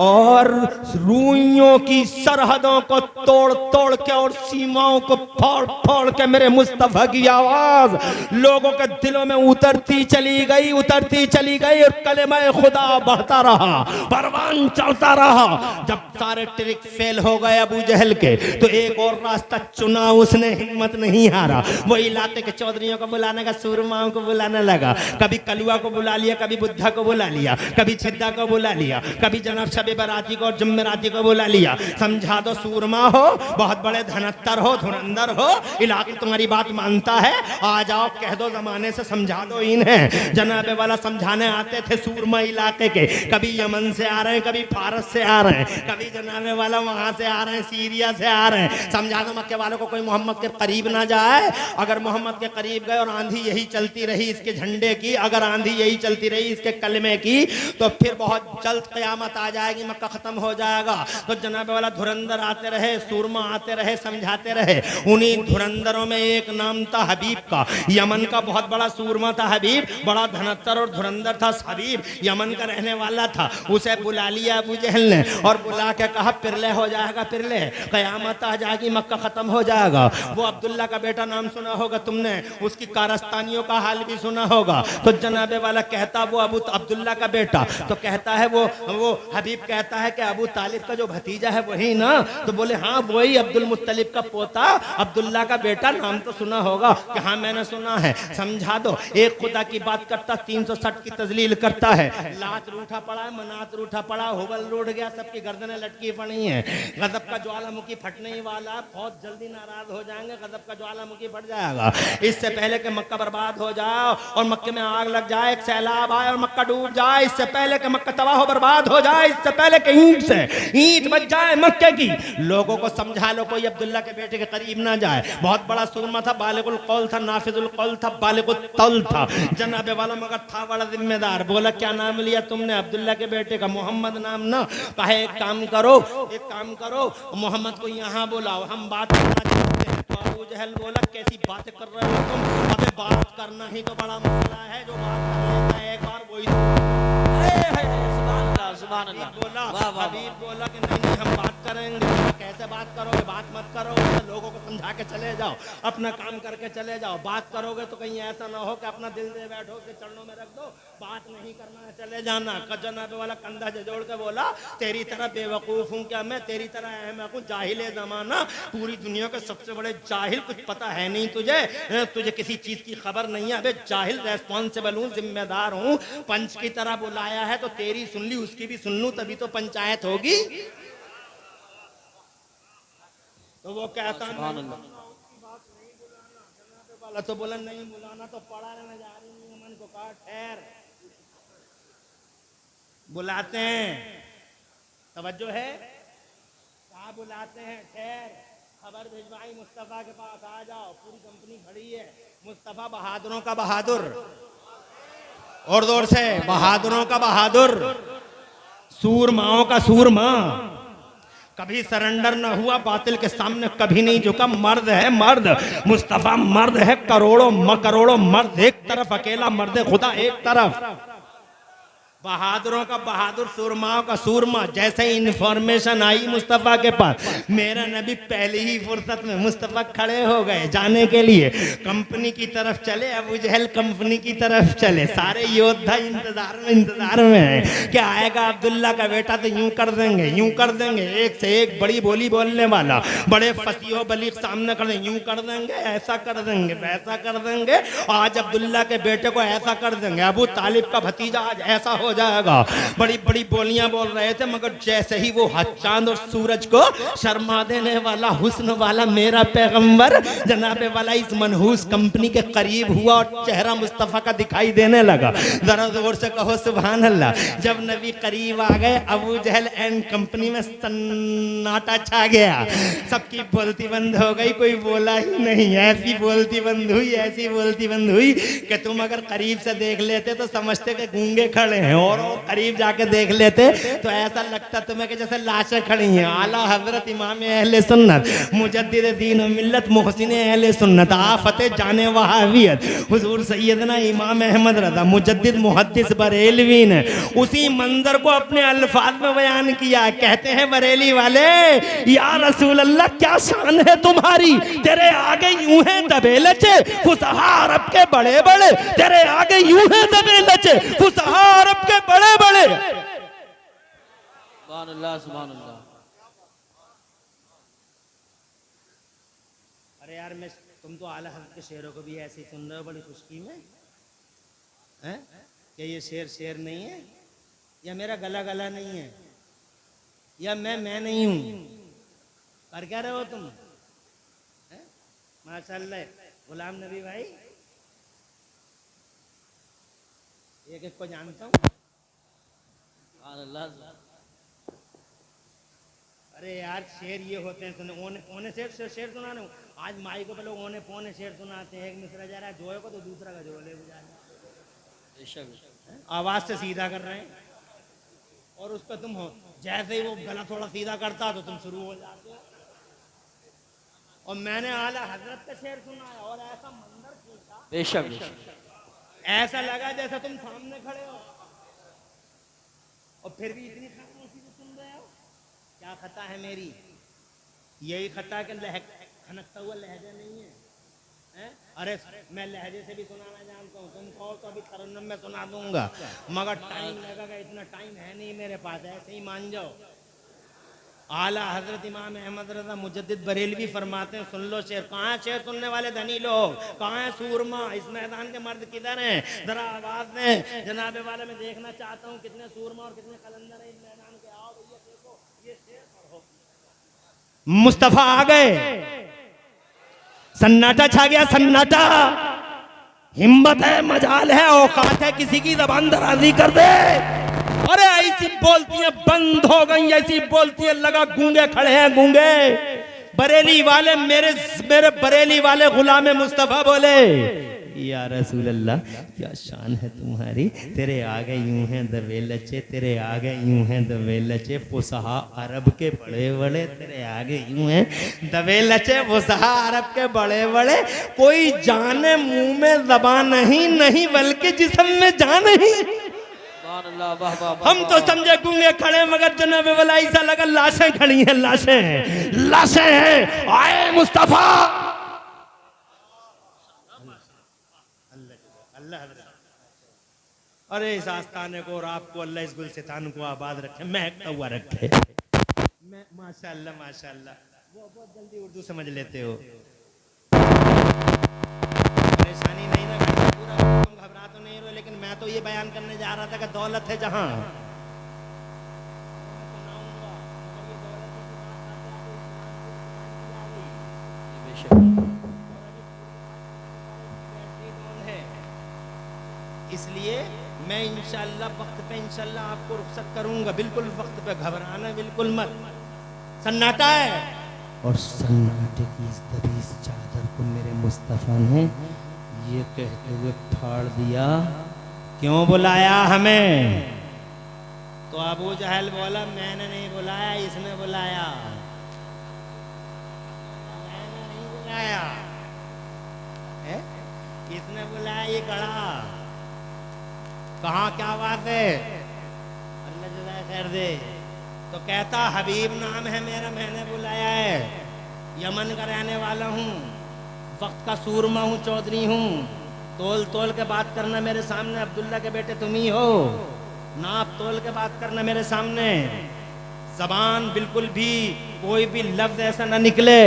और रूइयों की सरहदों को तोड़ तोड़ के और सीमाओं को फोड़ फोड़ के मेरे मुस्तफा की आवाज लोगों के दिलों में उतरती चली गई और कलेमा खुदा बढ़ता रहा, परवान चलता रहा। जब सारे ट्रिक फेल हो गए अबू जहल के, तो एक और रास्ता चुना उसने, हिम्मत नहीं हारा। वो इलाके के चौधरियों को बुलाने का, सूरमाओं को बुलाने लगा। कभी कलुआ को बुला लिया, कभी बुद्धा को बुला लिया, कभी छिद्दा को बुला लिया, कभी जनाब शबे बराती को और जुम्मेराती को बुला लिया। समझा दो सूरमा हो, बहुत बड़े धनत्तर हो, धुरंधर हो, इलाके तुम्हारी बात मानता है, आ जाओ कह दो जमाने से समझा दो इन्हें। जनाबे वाला समझाने आते थे सूरमा इलाके के, कभी यमन से आ रहे हैं, कभी फारस से आ रहे हैं, कभी जनाबे वाला वहां से आ रहे हैं, सीरिया से आ रहे हैं। समझा दो मक्के वालों को कोई मोहम्मद के करीब ना जाए। अगर मोहम्मद के करीब गए और आंधी यही चलती रही इसके झंडे की, अगर आंधी यही चलती रही इसके कलमे की, तो फिर बहुत जल्द क़यामत आ जाएगी, मक्का खत्म हो जाएगा। तो जनाबे वाला धुरंधर आते रहे, सूरमा आते रहे, समझाते रहे। उन्हीं धुरंधरों में एक नाम था हबीब का। यमन का बहुत बड़ा सूरमा था हबीब, बड़ा धनत्तर और धुरंधर था हबीब, यमन का रहने वाला था। उसे बुला लिया अबू जहल ने और बुला के कहा पिरले हो जाएगा, पिरले क़यामत आ जाएगी, मक्का खत्म हो जाएगा। वो अब्दुल्ला का बेटा नाम सुना होगा तुमने, उसकी कारस्तानियों का हाल भी सुना होगा। तो जनाबे वाला कहता वो अबू अब्दुल्ला का बेटा, तो कहता है वो हबीब कहता है कि अबू तालिब का जो भतीजा है वही ना? तो बोले हाँ वही, अब्दुल मुत्तलिब का पोता, अब्दुल्ला का बेटा, नाम तो सुना होगा। कि हाँ मैंने सुना है। समझा दो, एक खुदा की बात करता 360 की तजलील करता है। लात रूठा पड़ा है, मनात रूठा पड़ा, हुबल रूठ गया, सबकी गर्दनें लटकी पड़ी हैं। गजब का ज्वालामुखी फटने ही वाला, बहुत जल्दी नाराज हो जाएंगे, गजब का ज्वालामुखी फट जाएगा। इससे पहले कि मक्का बर्बाद हो जाए और मक्के में आग लग जाए, एक सैलाब आए और मक्का डूब जाए, इससे पहले कि मक्का तबाह हो बर्बाद हो जाए, इससे पहले कि ईंट से ईंट बच जाए मक्के की, लोगों को समझा लो कोई अब्दुल्ला के बेटे के करीब ना जाए। बहुत बड़ा सूरमा था, बालिगुल कौल था, नाफिजुल कौल था, बालिगुल तौल था। जनाबे वाला मगर था बड़ा जिम्मेदार। बोला क्या नाम लिया तुमने? अब्दुल्ला के बेटे का। मोहम्मद नाम ना? कहे एक काम करो मोहम्मद को यहाँ बुलाओ, हम बात करना चाहते हैं। तो अबू जहल बोला कैसी बातें कर रहे हो तुम? अबे बात करना ही तो बड़ा मसला है, जो बात कर लेता है एक बार वही बोला। हबीब बोला कि नहीं हम बात करेंगे। कैसे बात करोगे? बात मत करो, लोगों को समझा के चले जाओ, अपना काम करके चले जाओ। बात करोगे तो कहीं ऐसा ना हो कि अपना दिल दे बैठो, के चरणों में रख दो, बात नहीं करना है, चले जाना। जनाबे वाला कंधा जोड़ के बोला तेरी तरह बेवकूफ हूँ क्या मैं? तेरी तरह अहमक हूँ, जाहिल जमाना, पूरी दुनिया के सबसे बड़े जाहिल, कुछ पता है नहीं तुझे किसी चीज की खबर नहीं है। अबे जाहिल, रेस्पॉन्सिबल हूँ, जिम्मेदार हूँ, पंच की तरह बुलाया है तो तेरी सुन ली, उसकी भी सुन लूं, तभी तो पंचायत होगी। तो वो कहता वाला तो बोला नहीं बुलाना तो पड़ा रहने जा रही हूँ। मन को कहा ठहर, बुलाते हैं, तवज्जो है, कहा बुलाते हैं, ठहर, खबर भिजवाई मुस्तफा के पास, आ जाओ, पूरी कंपनी खड़ी है। मुस्तफा बहादुरों का बहादुर, और जोर से बहादुरों का बहादुर, सूरमाओं का सूरमा, कभी सरेंडर न हुआ, बातिल के सामने कभी नहीं झुका। मर्द है मर्द, मुस्तफा मर्द है, करोड़ों मर्द एक तरफ, अकेला मर्द खुदा एक तरफ। बहादुरों का बहादुर, सूरमाओं का सूरमा। जैसे इंफॉर्मेशन आई मुस्तफा के पास, मेरा नबी पहले ही फुर्सत में मुस्तफा खड़े हो गए जाने के लिए। कंपनी की तरफ चले, अबू जहल कंपनी की तरफ चले, सारे योद्धा इंतजार में है कि आएगा अब्दुल्ला का बेटा तो यूं कर देंगे, एक से एक बड़ी बोली बोलने वाला, बड़े फसीहो बलीग सामने कर देंगे, यूं कर देंगे, ऐसा कर देंगे, वैसा कर देंगे, आज अब्दुल्ला के बेटे को ऐसा कर देंगे, अबू तालिब का भतीजा आज ऐसा हो जाएगा। बड़ी बड़ी बोलियां बोल रहे थे, मगर जैसे ही वो चांद और सूरज को शर्मा देने वाला, हुस्न वाला मेरा पैगंबर जनाबे वाला इस मनहूस कंपनी के करीब हुआ और चेहरा मुस्तफा का दिखाई देने लगा। जरा जोर से कहो सुभान अल्लाह। जब नबी करीब आ गए, अबू जहल एंड कंपनी में सन्नाटा छा गया, सबकी बोलती बंद हो गई, कोई बोला ही नहीं। ऐसी बोलती बंद हुई कि तुम अगर करीब से देख लेते तो समझते कि गूंगे खड़े हैं, और वो करीब जाके देख लेते तो ऐसा लगता तुम्हें कि जैसे लाशें खड़ी हैं। आला हजरत इमाम अहले सुन्नत मुजद्दिद दीन व मिल्लत मोहसिन अहले सुन्नत आफत जाने वहावियत हुजूर सैयदना इमाम अहमद रज़ा मुजद्दिद मुहद्दिस बरेलवी ने उसी मंजर को अपने अल्फाज में बयान किया। कहते हैं बरेली वाले, या रसूल अल्लाह क्या शान है तुम्हारी, तेरे आगे यूं है दबे लचे फुसहा अरब के बड़े बड़े, तेरे आगे यूं है दबे लचे फुसहा अरब के बड़े बड़े। सुभान अल्लाह, सुभान अल्लाह। अरे यार मैं तुम तो आला हज़रत के शेरों को भी ऐसे ही सुन रहे हो बड़ी खुशकी में हैं? क्या ये शेर शेर नहीं है, या मेरा गला गला नहीं है, या मैं नहीं हूं? कर क्या रहे हो तुम? माशाअल्लाह गुलाम नबी भाई एक एक को जानता हूँ। सुभान अल्लाह। अरे यार शेर ये होते हैं, सुने ओने ओने शेर सुनाने आज माई को पहले ओने पौने शेर सुनाते हैं। एक मिसरा जा रहा है जोए को तो दूसरा का जोले जा रहा है, आवाज से सीधा कर रहे हैं और उस पर तुम हो जैसे ही वो गला थोड़ा सीधा करता तो तुम शुरू हो जाते हो। और मैंने आला हजरत का शेर सुना है और ऐसा मंजर खींचा, बेशक ऐसा लगा जैसा तुम सामने खड़े हो और फिर भी इतनी खामोशी से सुन रहे हो। क्या खता है मेरी? यही खता के खनकता हुआ लहजा नहीं है, हैं? अरे मैं लहजे से भी सुनाना जानता हूँ, तुम कहो तो अभी तरन्नुम में सुना दूंगा, मगर टाइम लगेगा, इतना टाइम है नहीं मेरे पास, ऐसे ही मान जाओ। आला हजरत इमाम अहमद रज़ा मुजद्दिद बरेलवी फरमाते हैं, सुन लो शेर। कहाँ शेर सुनने वाले धनी लोग, कहाँ है सूरमा? इस मैदान के मर्द किधर हैं? जरा आवाज दें जनाबे वाले, मैं देखना चाहता हूँ कितने सूरमा और कितने कलंदर हैं इस मैदान के। आओ भैया देखो, ये शेर पढ़ो। मुस्तफा आ गए, सन्नाटा छा गया, सन्नाटा। हिम्मत है, मजाल है, औकात है, किसी की जबान दराजी कर दे। अरे ऐसी बोलती है बंद हो गई, ऐसी बोलती है लगा गूंगे खड़े हैं गूंगे। बरेली वाले मेरे बरेली वाले गुलाम मुस्तफा बोले, या रसूल अल्लाह क्या शान है तुम्हारी, तेरे आगे यूं हैं दबे लचे, तेरे आगे यूं हैं दबे लचे फुसहा अरब के बड़े बड़े, तेरे आगे यूं हैं दबे लचे फुसहा अरब के बड़े बड़े। कोई जाने मुंह में ज़बान नहीं बल्कि जिस्म में जान नहीं। हम तो समझे गूंगे खड़े, मगर जनाब वाला ऐसा लगा लाशें खड़ी हैं, लाशें हैं। आए मुस्तफा, अल्लाह अरे इस आस्थाने को और आपको अल्लाह इस गुलसितान को आबाद रखे, महकता हुआ रखे। मैं माशाअल्लाह माशाअल्लाह, वो बहुत जल्दी उर्दू समझ लेते हो, परेशानी नहीं ना पूरा, तुम घबरा तो नहीं रहो, लेकिन मैं तो ये बयान करने जा रहा था कि दौलत है जहां इसलिए मैं इंशाअल्लाह वक्त पे इंशाअल्लाह आपको रुखसत करूंगा, बिल्कुल वक्त पे, घबराना बिल्कुल मत। सन्नाटा है और सन्नाटे की इस दबीस चादर को मेरे मुस्तफा ने ये कहते हुए फाड़ दिया। क्यों बुलाया हमें? तो अबू जहल बोला मैंने नहीं बुलाया, इसने बुलाया, मैंने नहीं बुलाया, इसने बुलाया। ये गड़ा कहाँ, क्या बात है? अल्लाह जज़ाए खैर दे। तो कहता हबीब नाम है मेरा, मैंने बुलाया है, यमन का रहने वाला हूँ, वक्त का सूरमा हूँ, चौधरी हूँ। तोल तोल के बात करना मेरे सामने, अब्दुल्ला के बेटे तुम ही हो, नाप तोल के बात करना मेरे सामने। जबान बिल्कुल भी कोई भी लफ्ज ऐसा ना निकले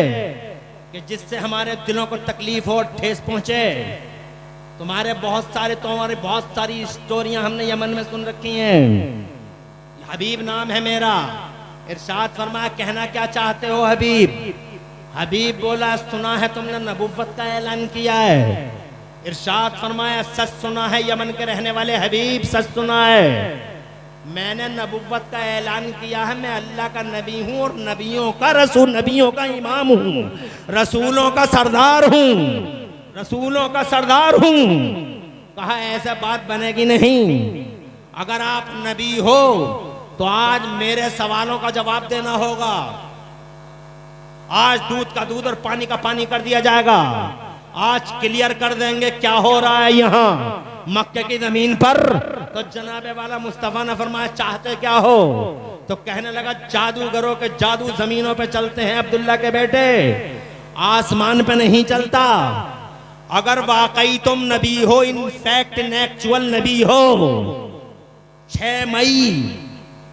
कि जिससे हमारे दिलों को तकलीफ हो, ठेस पहुंचे। तुम्हारे बहुत सारी स्टोरियां हमने यमन में सुन रखी हैं। हबीब नाम है मेरा। इरशाद फरमाया, कहना क्या चाहते हो हबीब? हबीब बोला, सुना है तुमने नबुव्वत का ऐलान किया है। इरशाद फरमाया, सच सुना है यमन के रहने वाले हबीब, सच सुना है। मैंने नबुव्वत का ऐलान किया है, मैं अल्लाह का नबी हूँ और नबियों का रसूल, नबियों का इमाम हूँ, रसूलों का सरदार हूँ, रसूलों का सरदार हूँ। कहा ऐसा बात बनेगी नहीं, अगर आप नबी हो तो आज मेरे सवालों का जवाब देना होगा। आज दूध का दूध और पानी का पानी कर दिया जाएगा। आज क्लियर कर देंगे क्या हो रहा है यहाँ मक्के की जमीन पर। तो जनाबे वाला मुस्तफा ने फरमाया चाहते क्या हो? तो कहने लगा जादूगरों के जादू जमीनों पे चलते हैं अब्दुल्ला के बेटे, आसमान पे नहीं चलता। अगर वाकई तुम नबी हो, इनफैक्ट एक्चुअल नबी हो, 6 मई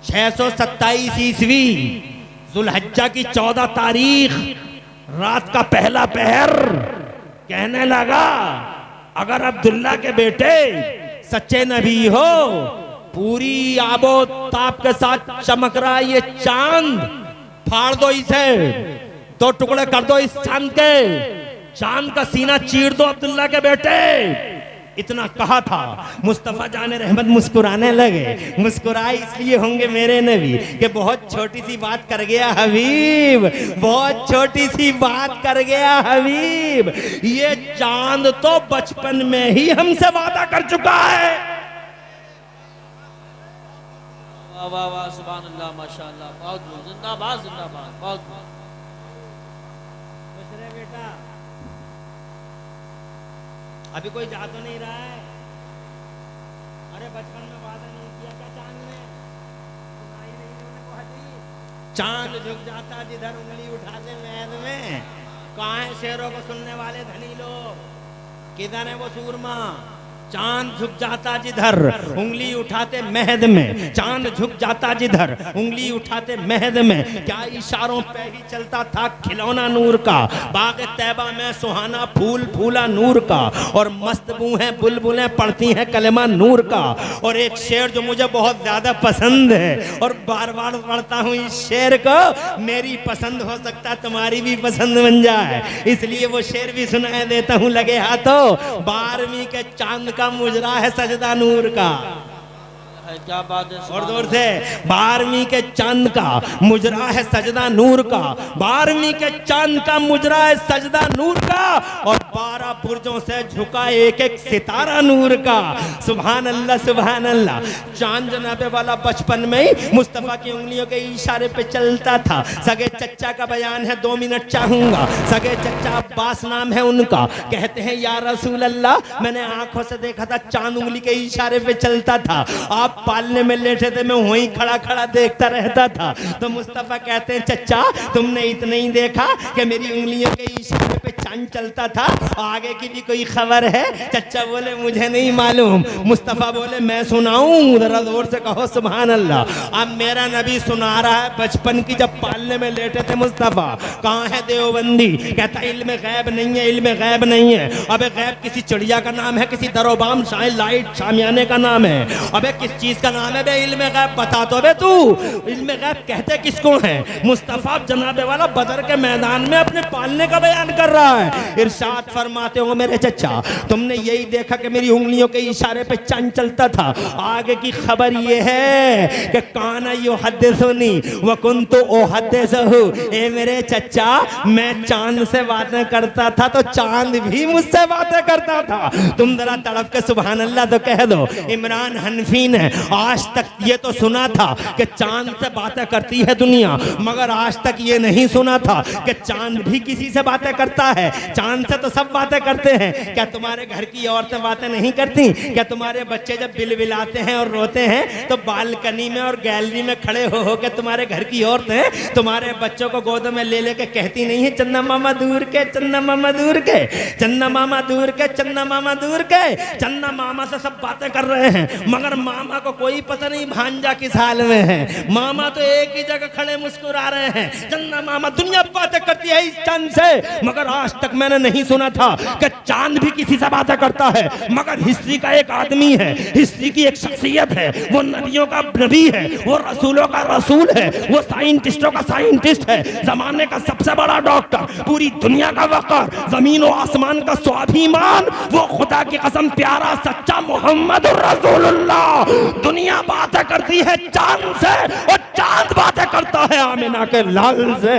627 ईस्वी जुल्हज्जा की 14 तारीख रात का पहला पहर कहने लगा अगर अब्दुल्ला के बेटे सच्चे नबी हो, पूरी आबो ताप के साथ चमक रहा ये चांद, फाड़ दो इसे, 2 टुकड़े कर दो इस चांद के, चांद का सीना चीर दो अब्दुल्ला के बेटे। इतना कहा था, मुस्तफा जाने रहमत मुस्कुराने लगे। मुस्कुराए इसलिए होंगे मेरे नबी कि बहुत छोटी सी बात कर गया हबीब, बहुत छोटी सी बात कर गया हबीब। ये चांद तो बचपन में ही हमसे वादा कर चुका है। वाह वाह वाह, सुभान अल्लाह, माशाअल्लाह, बहुत बहुत जिंदाबाद जिंदाबाद, बहुत बहुत। बेटा अभी कोई जा तो नहीं रहा है? अरे बचपन में वादा नहीं किया क्या चांद ने? सुनाई नहीं उन्होंने को हदीस? चांद झुक जाता जिधर उंगली उठाते महल में। कहाँ है शेरों को सुनने वाले धनी लोग? किधर है वो सूरमा? चांद झुक जाता जिधर उंगली उठाते महद में, चांद झुक जाता जिधर उंगली उठाते महद में। क्या इशारों पे ही चलता था खिलौना नूर का, बाग तैबा में सुहाना फूल फूला नूर का, और मस्त बू हैं बुलबुलें पढ़ती हैं कलमा नूर का। और एक शेर जो मुझे बहुत ज्यादा पसंद है और बार बार पढ़ता हूँ इस शेर को, मेरी पसंद हो सकता तुम्हारी भी पसंद बन जाए, इसलिए वो शेर भी सुनाए देता हूँ। लगे हाथों 12वीं के चांद का मुजरा है सजदा नूर का। क्या बात है, और जोर से 12वीं के चांद का मुजरा है सजदा नूर का, 12वीं के चांद का मुजरा है सजदा नूर का, और 12 बुर्जों से झुका एक एक सितारा नूर का। सुभान अल्लाह सुभान अल्लाह। चांद जनाबे वाला बचपन में ही मुस्तफा की उंगलियों के इशारे पे चलता था। सगे चच्चा का बयान है, 2 मिनट चाहूंगा। सगे चच्चा अब्बास नाम है उनका, कहते हैं या रसूल अल्लाह, मैंने आंखों से देखा था चांद उंगली के इशारे पे चलता था। आप पालने में लेटे थे, मैं वहीं खड़ा खड़ा देखता रहता था। तो मुस्तफा कहते हैं चच्चा तुमने इतना ही देखा कि मेरी उंगलियों के इशारे पे चांद चलता था, आगे की भी कोई खबर है? चच्चा बोले मुझे नहीं मालूम। मुस्तफा बोले मैं सुनाऊं? जरा जोर से कहो सुभान अल्लाह। अब मेरा नबी सुना रहा है बचपन की, जब पालने में लेटे थे मुस्तफा। कहाँ है देवबंदी? कहता इल्म गैब नहीं है, इल्म गैब नहीं है। अबे गैब किसी चिड़िया का नाम है, किसी दरोबाम शायद लाइट शामियाने का नाम है। अबे किस चीज का नाम है बे? इल्म गैब बता तो बे तू। इल्म गैब कहते किसको है? मुस्तफा जनाबे वाला बदर के मैदान में अपने पालने का बयान कर रहा है। इरशाद फरमाते हो मेरे चचा तुमने यही देखा कि मेरी उंगलियों के इशारे पे चांद चलता था, आगे की खबर ये है कि काना युहद्दिसुनी व कुन्तु उहद्दिसहु। ए मेरे चचा मैं चांद से बातें करता था तो चांद भी मुझसे बातें करता था। तुम जरा तड़प के सुभान अल्लाह तो कह दो। इमरान हनफी ने आज तक ये तो सुना था कि चांद से बातें करती है दुनिया, मगर आज तक ये नहीं सुना था कि चांद भी किसी से बातें करता है। चांद से तो सब बातें करते हैं, क्या तुम्हारे घर की औरतें बातें नहीं करती? क्या तुम्हारे बच्चे जब बिलबिलाते हैं और रोते हैं तो बालकनी में और गैलरी में खड़े हो के तुम्हारे घर की औरतें तुम्हारे बच्चों को गोद में ले लेके कहती नहीं है चन्ना मामा दूर के, चन्ना मामा दूर के, चन्ना मामा दूर के, चन्ना मामा दूर के? चन्ना मामा से सब बातें कर रहे हैं, मगर मामा को कोई पता नहीं भांजा किस हाल में है। मामा तो एक ही जगह खड़े मुस्कुरा रहे हैं। चन्ना मामा दुनिया बातें करती है इस चांद से, मगर आज तक मैंने नहीं सुना था कि चांद भी किसी से बातें करता है। मगर हिस्ट्री का एक आदमी है, हिस्ट्री की एक शख्सियत है, वो नबियों का नबी है, वो रसूलों का रसूल है, वो साइंटिस्टों का साइंटिस्ट है, जमाने का सबसे बड़ा डॉक्टर, पूरी दुनिया का वक़ार, जमीन और आसमान का स्वाभिमान, वो खुदा की कसम प्यारा सच्चा मोहम्मद रसूलुल्लाह। दुनिया बातें करती है चांद से और चांद बातें करता है आमिना के लाल से।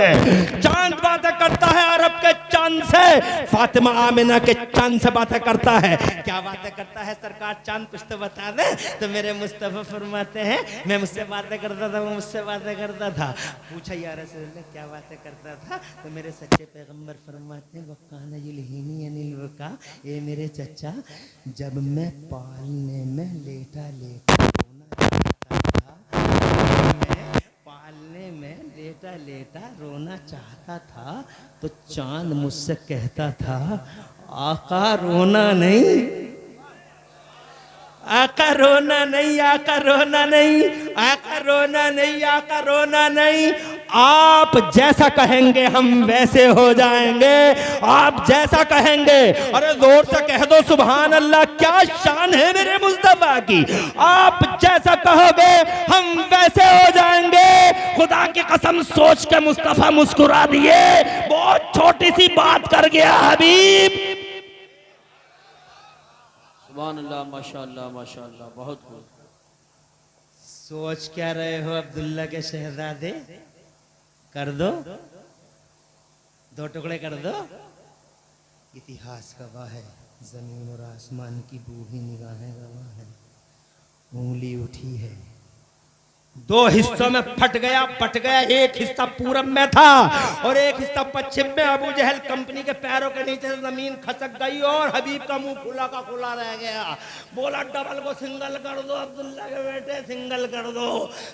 चांद बातें करता है अरब के चांद चांद से, फातिमा आमिना के चांद से बातें करता है। क्या बातें करता है सरकार चांद, कुछ तो बता दे। तो मेरे मुस्तफा फरमाते हैं मैं मुझसे बातें करता था, वो मुझसे बातें करता था। पूछा या रसूल अल्लाह क्या बातें करता था? तो मेरे सच्चे पैगंबर फरमाते हैं वकाना युलहिनी अनिल वका, ये मेरे चचा जब मैं पालने में लेटा लेटा पालने में लेटा लेटा रोना चाहता था तो चांद मुझसे कहता था आका रोना नहीं, आका रोना नहीं, आका रोना नहीं, आका रोना नहीं, आका रोना नहीं। आप जैसा कहेंगे हम वैसे हो जाएंगे, आप जैसा कहेंगे। अरे जोर से कह दो सुभान अल्लाह, क्या शान है मेरे मुस्तफा की। आप जैसा कहोगे हम वैसे हो जाएंगे। खुदा की कसम सोच के मुस्तफा मुस्कुरा दिए। बहुत छोटी सी बात कर गया हबीब। सुभान अल्लाह, माशाअल्लाह माशाअल्लाह, बहुत खूब। सोच क्या रहे हो अब्दुल्ला के शहजादे? कर दो, दो टुकड़े कर दो। इतिहास गवाह है, जमीन और आसमान की बूढ़ी निगाहें गवाह है। उंगली उठी है, दो हिस्सों में फट गया, पट गया। एक हिस्सा पूरब में था और एक हिस्सा पश्चिम में। अबू जहल कंपनी के पैरों के नीचे से जमीन खसक गई और हबीब का मुंह खुला का खुला रह गया। बोला डबल को सिंगल कर दो अब्दुल्ला के बेटे, सिंगल कर दो,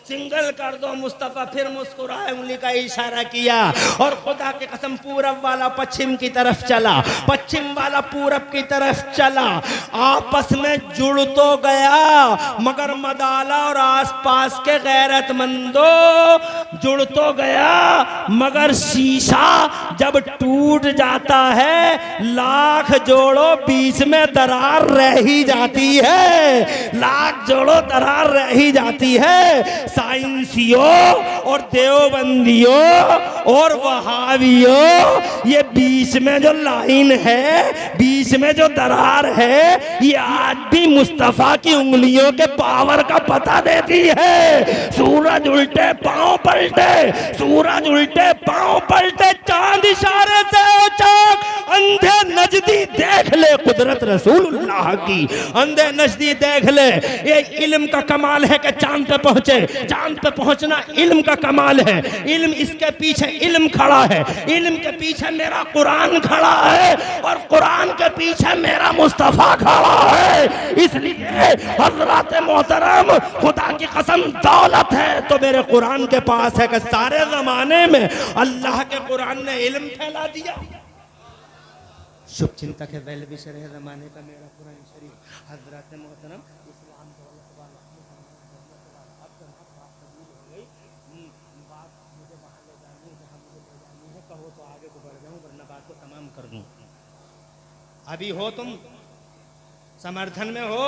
सिंगल कर दो। मुस्तफा फिर मुस्कुराए, उंगली का इशारा किया और खुदा की कसम पूरब वाला पश्चिम की तरफ चला, पश्चिम वाला पूरब की तरफ चला। आपस में जुड़ तो गया मगर मदाला और आसपास के गैरतमंदो जुड़ तो गया मगर शीशा जब टूट जाता है लाख जोड़ो बीच में दरार रह ही जाती है, लाख जोड़ो दरार रह ही जाती है। साइंसियों और देवबंदियों और वहाबियों, ये बीच में जो लाइन है, बीच में जो दरार है, ये आज भी मुस्तफा की उंगलियों के पावर का पता देती है। सूरज उल्टे पांव पलटे, सूरज उल्टे पांव पलटे, चांद इशारे से चौक, अंधे नजदी देख ले कुदरत रसूलुल्लाह की, अंधे नजदी देख ले। ये इल्म का कमाल है कि चांद पे पहुंचे, चांद पे पहुंचना इल्म का कमाल है। इल्म, इसके पीछे इल्म खड़ा है, इल्म के पीछे मेरा कुरान खड़ा है और कुरान के पीछे मेरा मुस्तफा खड़ा है। इसलिए हजरत मोहतरम, खुदा की कसम दौलत है तो मेरे कुरान के पास है कि सारे जमाने में अल्लाह के कुरान ने इल्म फैला दिया। शुभ चिंतक है वेल विशर है जमाने का मेरा कुरान शरीफ। हजरत मोहतरम इस्लाम कहो तो आगे को बढ़ जाऊं वरना बात को तमाम कर दूं। अभी हो तुम समर्थन में हो?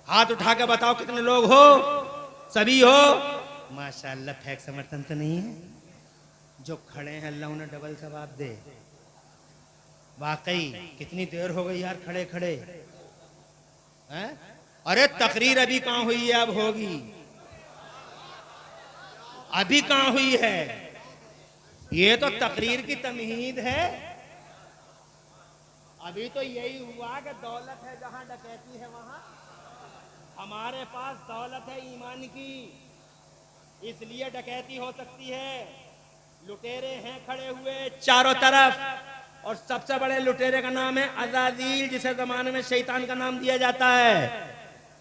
हाथ उठा के बताओ कितने लोग हो? सभी हो? माशाअल्लाह। फेक समर्थन तो नहीं है? जो खड़े हैं अल्लाह उन्हें डबल सवाब दे। वाकई कितनी देर हो गई यार खड़े खड़े हैं? अरे तकरीर अभी कहाँ हुई है? अब होगी। अभी कहाँ हुई है? ये तो तकरीर की तमहीद है। अभी तो यही हुआ कि दौलत है जहां डकैती है वहां। हमारे पास दौलत है ईमान की, इसलिए डकैती हो सकती है। लुटेरे हैं खड़े हुए चारों तरफ और सबसे बड़े लुटेरे का नाम है अज़ाज़ील, जिसे जमाने में शैतान का नाम दिया जाता है।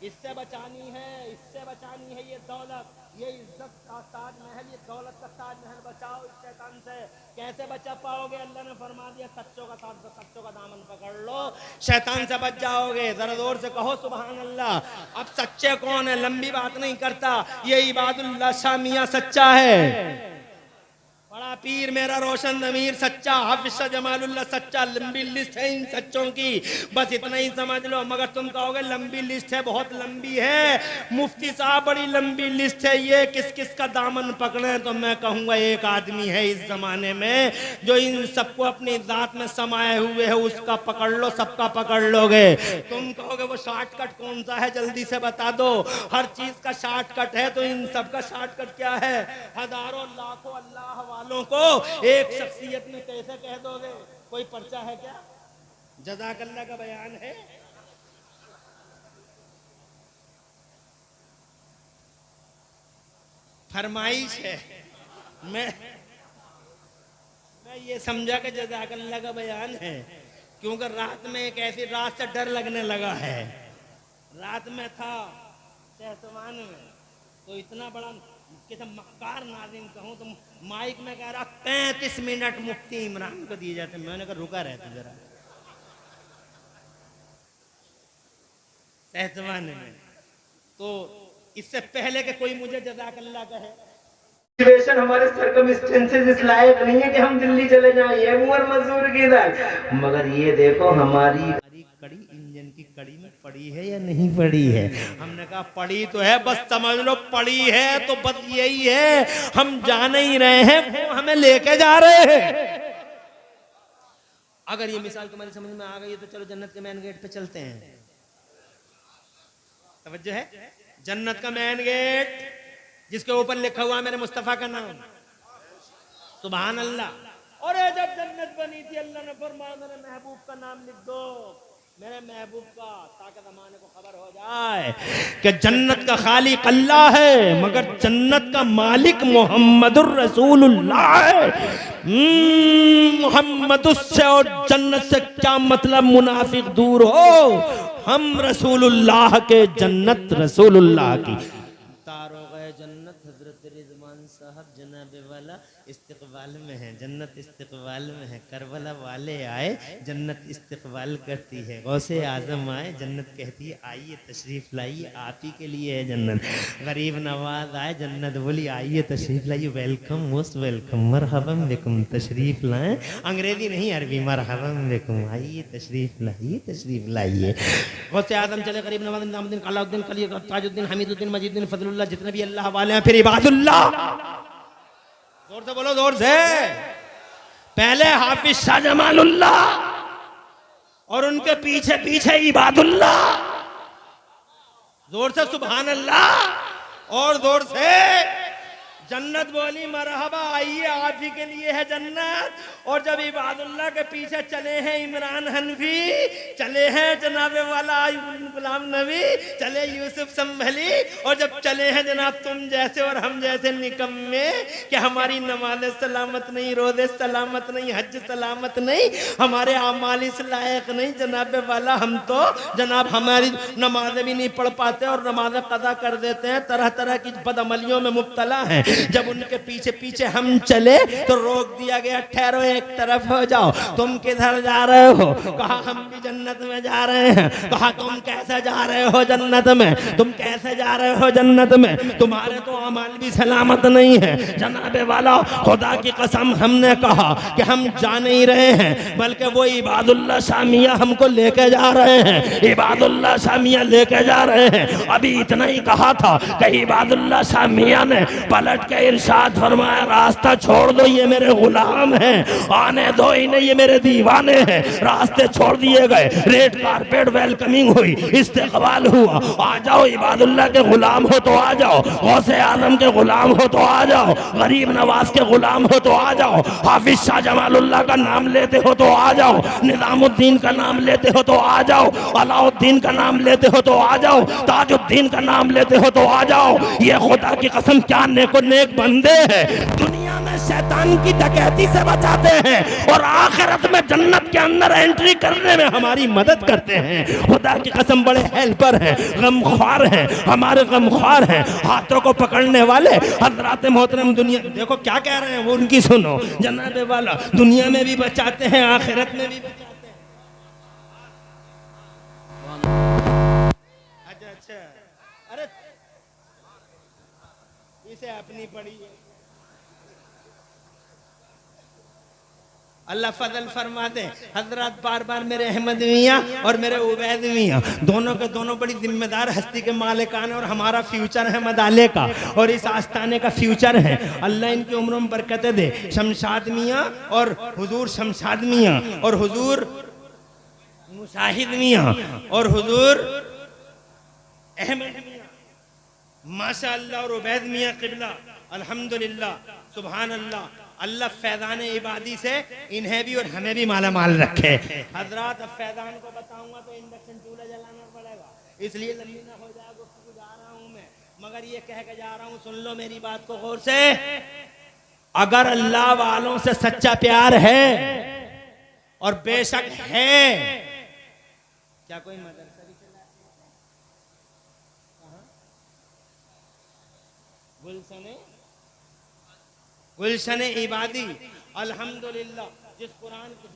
इससे बचानी है, इससे बचानी है ये दौलत, ये इज्जत का ताजमहल, ये दौलत का ताजमहल बचाओ इस शैतान से। कैसे बचा पाओगे? अल्लाह ने फरमा दिया सच्चों का साथ, सच्चों का दामन पकड़ लो, शैतान से बच जाओगे। जरा जोर से कहो सुभान अल्लाह। अब सच्चे कौन है? लंबी बात नहीं करता, ये इबादुल्लाह शाह मियां सच्चा है। बड़ा पीर मेरा रोशन ज़मीर सच्चा, हाफिज जमालुल्लाह सच्चा। लंबी लिस्ट है इन सच्चों की, बस इतना ही समझ लो। मगर तुम कहोगे लंबी लिस्ट है, बहुत लंबी है मुफ्ती साहब, बड़ी लंबी लिस्ट है, ये किस किस का दामन पकड़े? तो मैं कहूँगा एक आदमी है इस जमाने में जो इन सबको अपनी जात में समाये हुए है, उसका पकड़ लो, सबका पकड़ लोगे। तुम कहोगे वो शॉर्टकट कौन सा है? जल्दी से बता दो। हर चीज का शॉर्टकट है, तो इन सबका शॉर्टकट क्या है? हजारों लाखों अल्लाह वालों को एक शख्सियत में कैसे कह दोगे? कोई पर्चा है क्या? जज़ाकल्लाह का बयान है? फरमाइश है। मैं ये समझा कि जज़ाकल्लाह का बयान है, क्योंकि रात में एक ऐसी रात से डर लगने लगा है। रात में था सहसवान में, तो इतना बड़ा किसी मक्कार नाज़िम कहूँ तो माइक में कह रहा 35 मिनट मुफ्ती इमरान को दिए जाते। मैंने कहा रुका रहते जरा। सहसवान में तो इससे पहले कि कोई मुझे जज़ाकल्लाह कहे, सिचुएशन हमारे सर्कमस्टेंसेस इस लायक नहीं है कि हम दिल्ली चले जाएं, ये उमर मंजूर की इधर। मगर ये देखो हमारी कड़ी इंजन की कड़ी में पड़ी है या नहीं पड़ी है? हमने कहा पड़ी तो है, बस समझ लो पड़ी है तो बस यही है, हम जा नहीं रहे हैं, वो हमें लेके जा रहे हैं। अगर ये मिसाल तुम्हारी समझ में आ गई तो चलो जन्नत के मेन गेट पे चलते हैं। तवज्जो है? जन्नत का मेन गेट जिसके ऊपर लिखा हुआ है मेरे मुस्तफा का नाम, सुभान अल्लाह। और जब जन्नत बनी थी अल्लाह ने फरमाया मेरे महबूब का नाम लिख दो, मेरे महबूब का, ताकि ज़माने को खबर हो जाए कि जन्नत का खालिक अल्लाह है, मगर जन्नत का मालिक मोहम्मदुर रसूलुल्लाह है। मोहम्मद से और जन्नत से क्या मतलब? मुनाफिक दूर हो, हम रसूलुल्लाह के, जन्नत रसूलुल्लाह की। तारोग़े जन्नत हजरत रिज़वान साहब जनाबे वाला इस्तकबाल में है, जन्नत इस्तकबाल में है। करबला वाले आए, जन्नत इस्तकबाल करती है। गौसे आजम आए, जन्नत कहती है आइए तशरीफ लाइए, आप ही के लिए है जन्नत। गरीब नवाज आए, जन्नत बोली आइए तशरीफ लाइए, वेलकम मोस्ट वेलकम, मरहबम बिकुम, तशरीफ लाएं। अंग्रेजी नहीं अरबी, मरहबम बिकुम, आइए तशरीफ लाइए, तशरीफ लाइए। गौसे आजम चले, गरीब नवाज, निज़ामुद्दीन, अलाउद्दीन, कली, ताजुद्दीन, हमीदुद्दीन, मजीदुद्दीन, फजलुल्लाह, जितने भी अल्लाह वाले हैं, फिर इबादुल्लाह। जोर से बोलो, जोर से। पहले हाफिज शाह जमालुल्लाह और उनके पीछे पीछे इबादुल्लाह। जोर से सुभान अल्लाह और जोर से जन्नत बोली मरहबा, आइए आप ही के लिए है जन्नत। और जब इबादुल्लाह के पीछे चले हैं इमरान हनफी, चले हैं जनाबे वाला गुलाम नबी, चले यूसुफ संभली, और जब चले हैं जनाब तुम जैसे और हम जैसे निकम्मे कि हमारी नमाज सलामत नहीं, रोज़े सलामत नहीं, हज सलामत नहीं, हमारे आमाल इस लायक नहीं। जनाबे वाला हम तो जनाब हमारी नमाजें भी नहीं पढ़ पाते और नमाजें कदा कर देते हैं, तरह तरह की बदअमलियों में मुब्तला हैं। जब उनके पीछे पीछे हम चले तो रोक दिया गया, ठहरो एक तरफ हो जाओ, तुम किधर जा रहे हो? कहा हम भी जन्नत में जा रहे हैं। कहा तुम कैसे जा रहे हो जन्नत में? तुम कैसे जा रहे हो जन्नत में? तुम्हारे तो अमाल भी सलामत नहीं है। जनाबे वाला खुदा की कसम हमने कहा कि हम जा नहीं रहे हैं, बल्कि वो इबादुल्लाह शामिया हमको लेके जा रहे हैं, इबादुल्लाह शामिया लेके जा रहे हैं। अभी इतना ही कहा था कि इबादुल्लाह शामिया ने पलट के इरशाद फरमाया रास्ता छोड़ दो, ये मेरे गुलाम हैं, आने दो इन्हें, ये मेरे दीवाने हैं। रास्ते छोड़ दिए गए, रेड कारपेट वेलकमिंग हुई, इस्तकबाल हुआ। आ जाओ, इबादुल्लाह के गुलाम हो तो आ जाओ, गौसे आजम के गुलाम हो तो आ जाओ, गरीब नवाज के गुलाम हो तो आ जाओ, हाफिज शाह जमालुल्लाह का नाम लेते हो तो आ जाओ, निजामुद्दीन का नाम लेते हो तो आ जाओ, अलाउद्दीन का नाम लेते हो तो आ जाओ, ताजुद्दीन का नाम लेते हो तो आ जाओ। ये खुदा की कसम क्या नेको नेक बंदे हैं, दुनिया में शैतान की डकैती से बचाते हैं और आखिरत में जन्नत के अंदर एंट्री करने में हमारी मदद करते हैं। खुदा की कसम बड़े हेल्पर हैं, गमख्वार हैं, हमारे गमख्वार हैं, हाथों को पकड़ने वाले हजरात मोहतरम। दुनिया देखो क्या कह रहे हैं, वो उनकी सुनो। जनाबे वाला दुनिया में भी बचाते हैं, आखिरत में भी बचाते हैं। अच्छा, अरे इसे अपनी पड़ी है। अल्लाह फजल फरमा दे। हजरत बार बार मेरे अहमद मियाँ और मेरे उबैद मियाँ दोनों के दोनों बड़ी जिम्मेदार हस्ती के मालिकान, और हमारा फ्यूचर है मदाले का और इस आस्थाने का फ्यूचर है। अल्लाह इनकी उम्रों में बरकतें दे। शमशाद मियाँ और हुजूर शमशाद मियाँ और हुजूर मुशाहिद मियाँ और हुजूर अहमद मियाँ माशाअल्लाह और उबैद मियाँ क़िबला, अल्हम्दुलिल्लाह, सुभान अल्लाह। अल्लाह फैजान इबादी से इन्हें भी और हमें भी माला माल रखे। हजरात अब फैजान को बताऊंगा तो इंडक्शन चूल्हा जलाना पड़ेगा, इसलिए लंबी ना हो जाए गुफ्तगू, जा रहा हूं मैं, मगर ये कह के जा रहा हूं, सुन लो मेरी बात को गौर से। अगर अल्लाह वालों से सच्चा प्यार है, और बेशक है, क्या कोई मदरसा भी चला गुलशन इबादी, अल्हम्दुलिल्लाह, जिस कुरान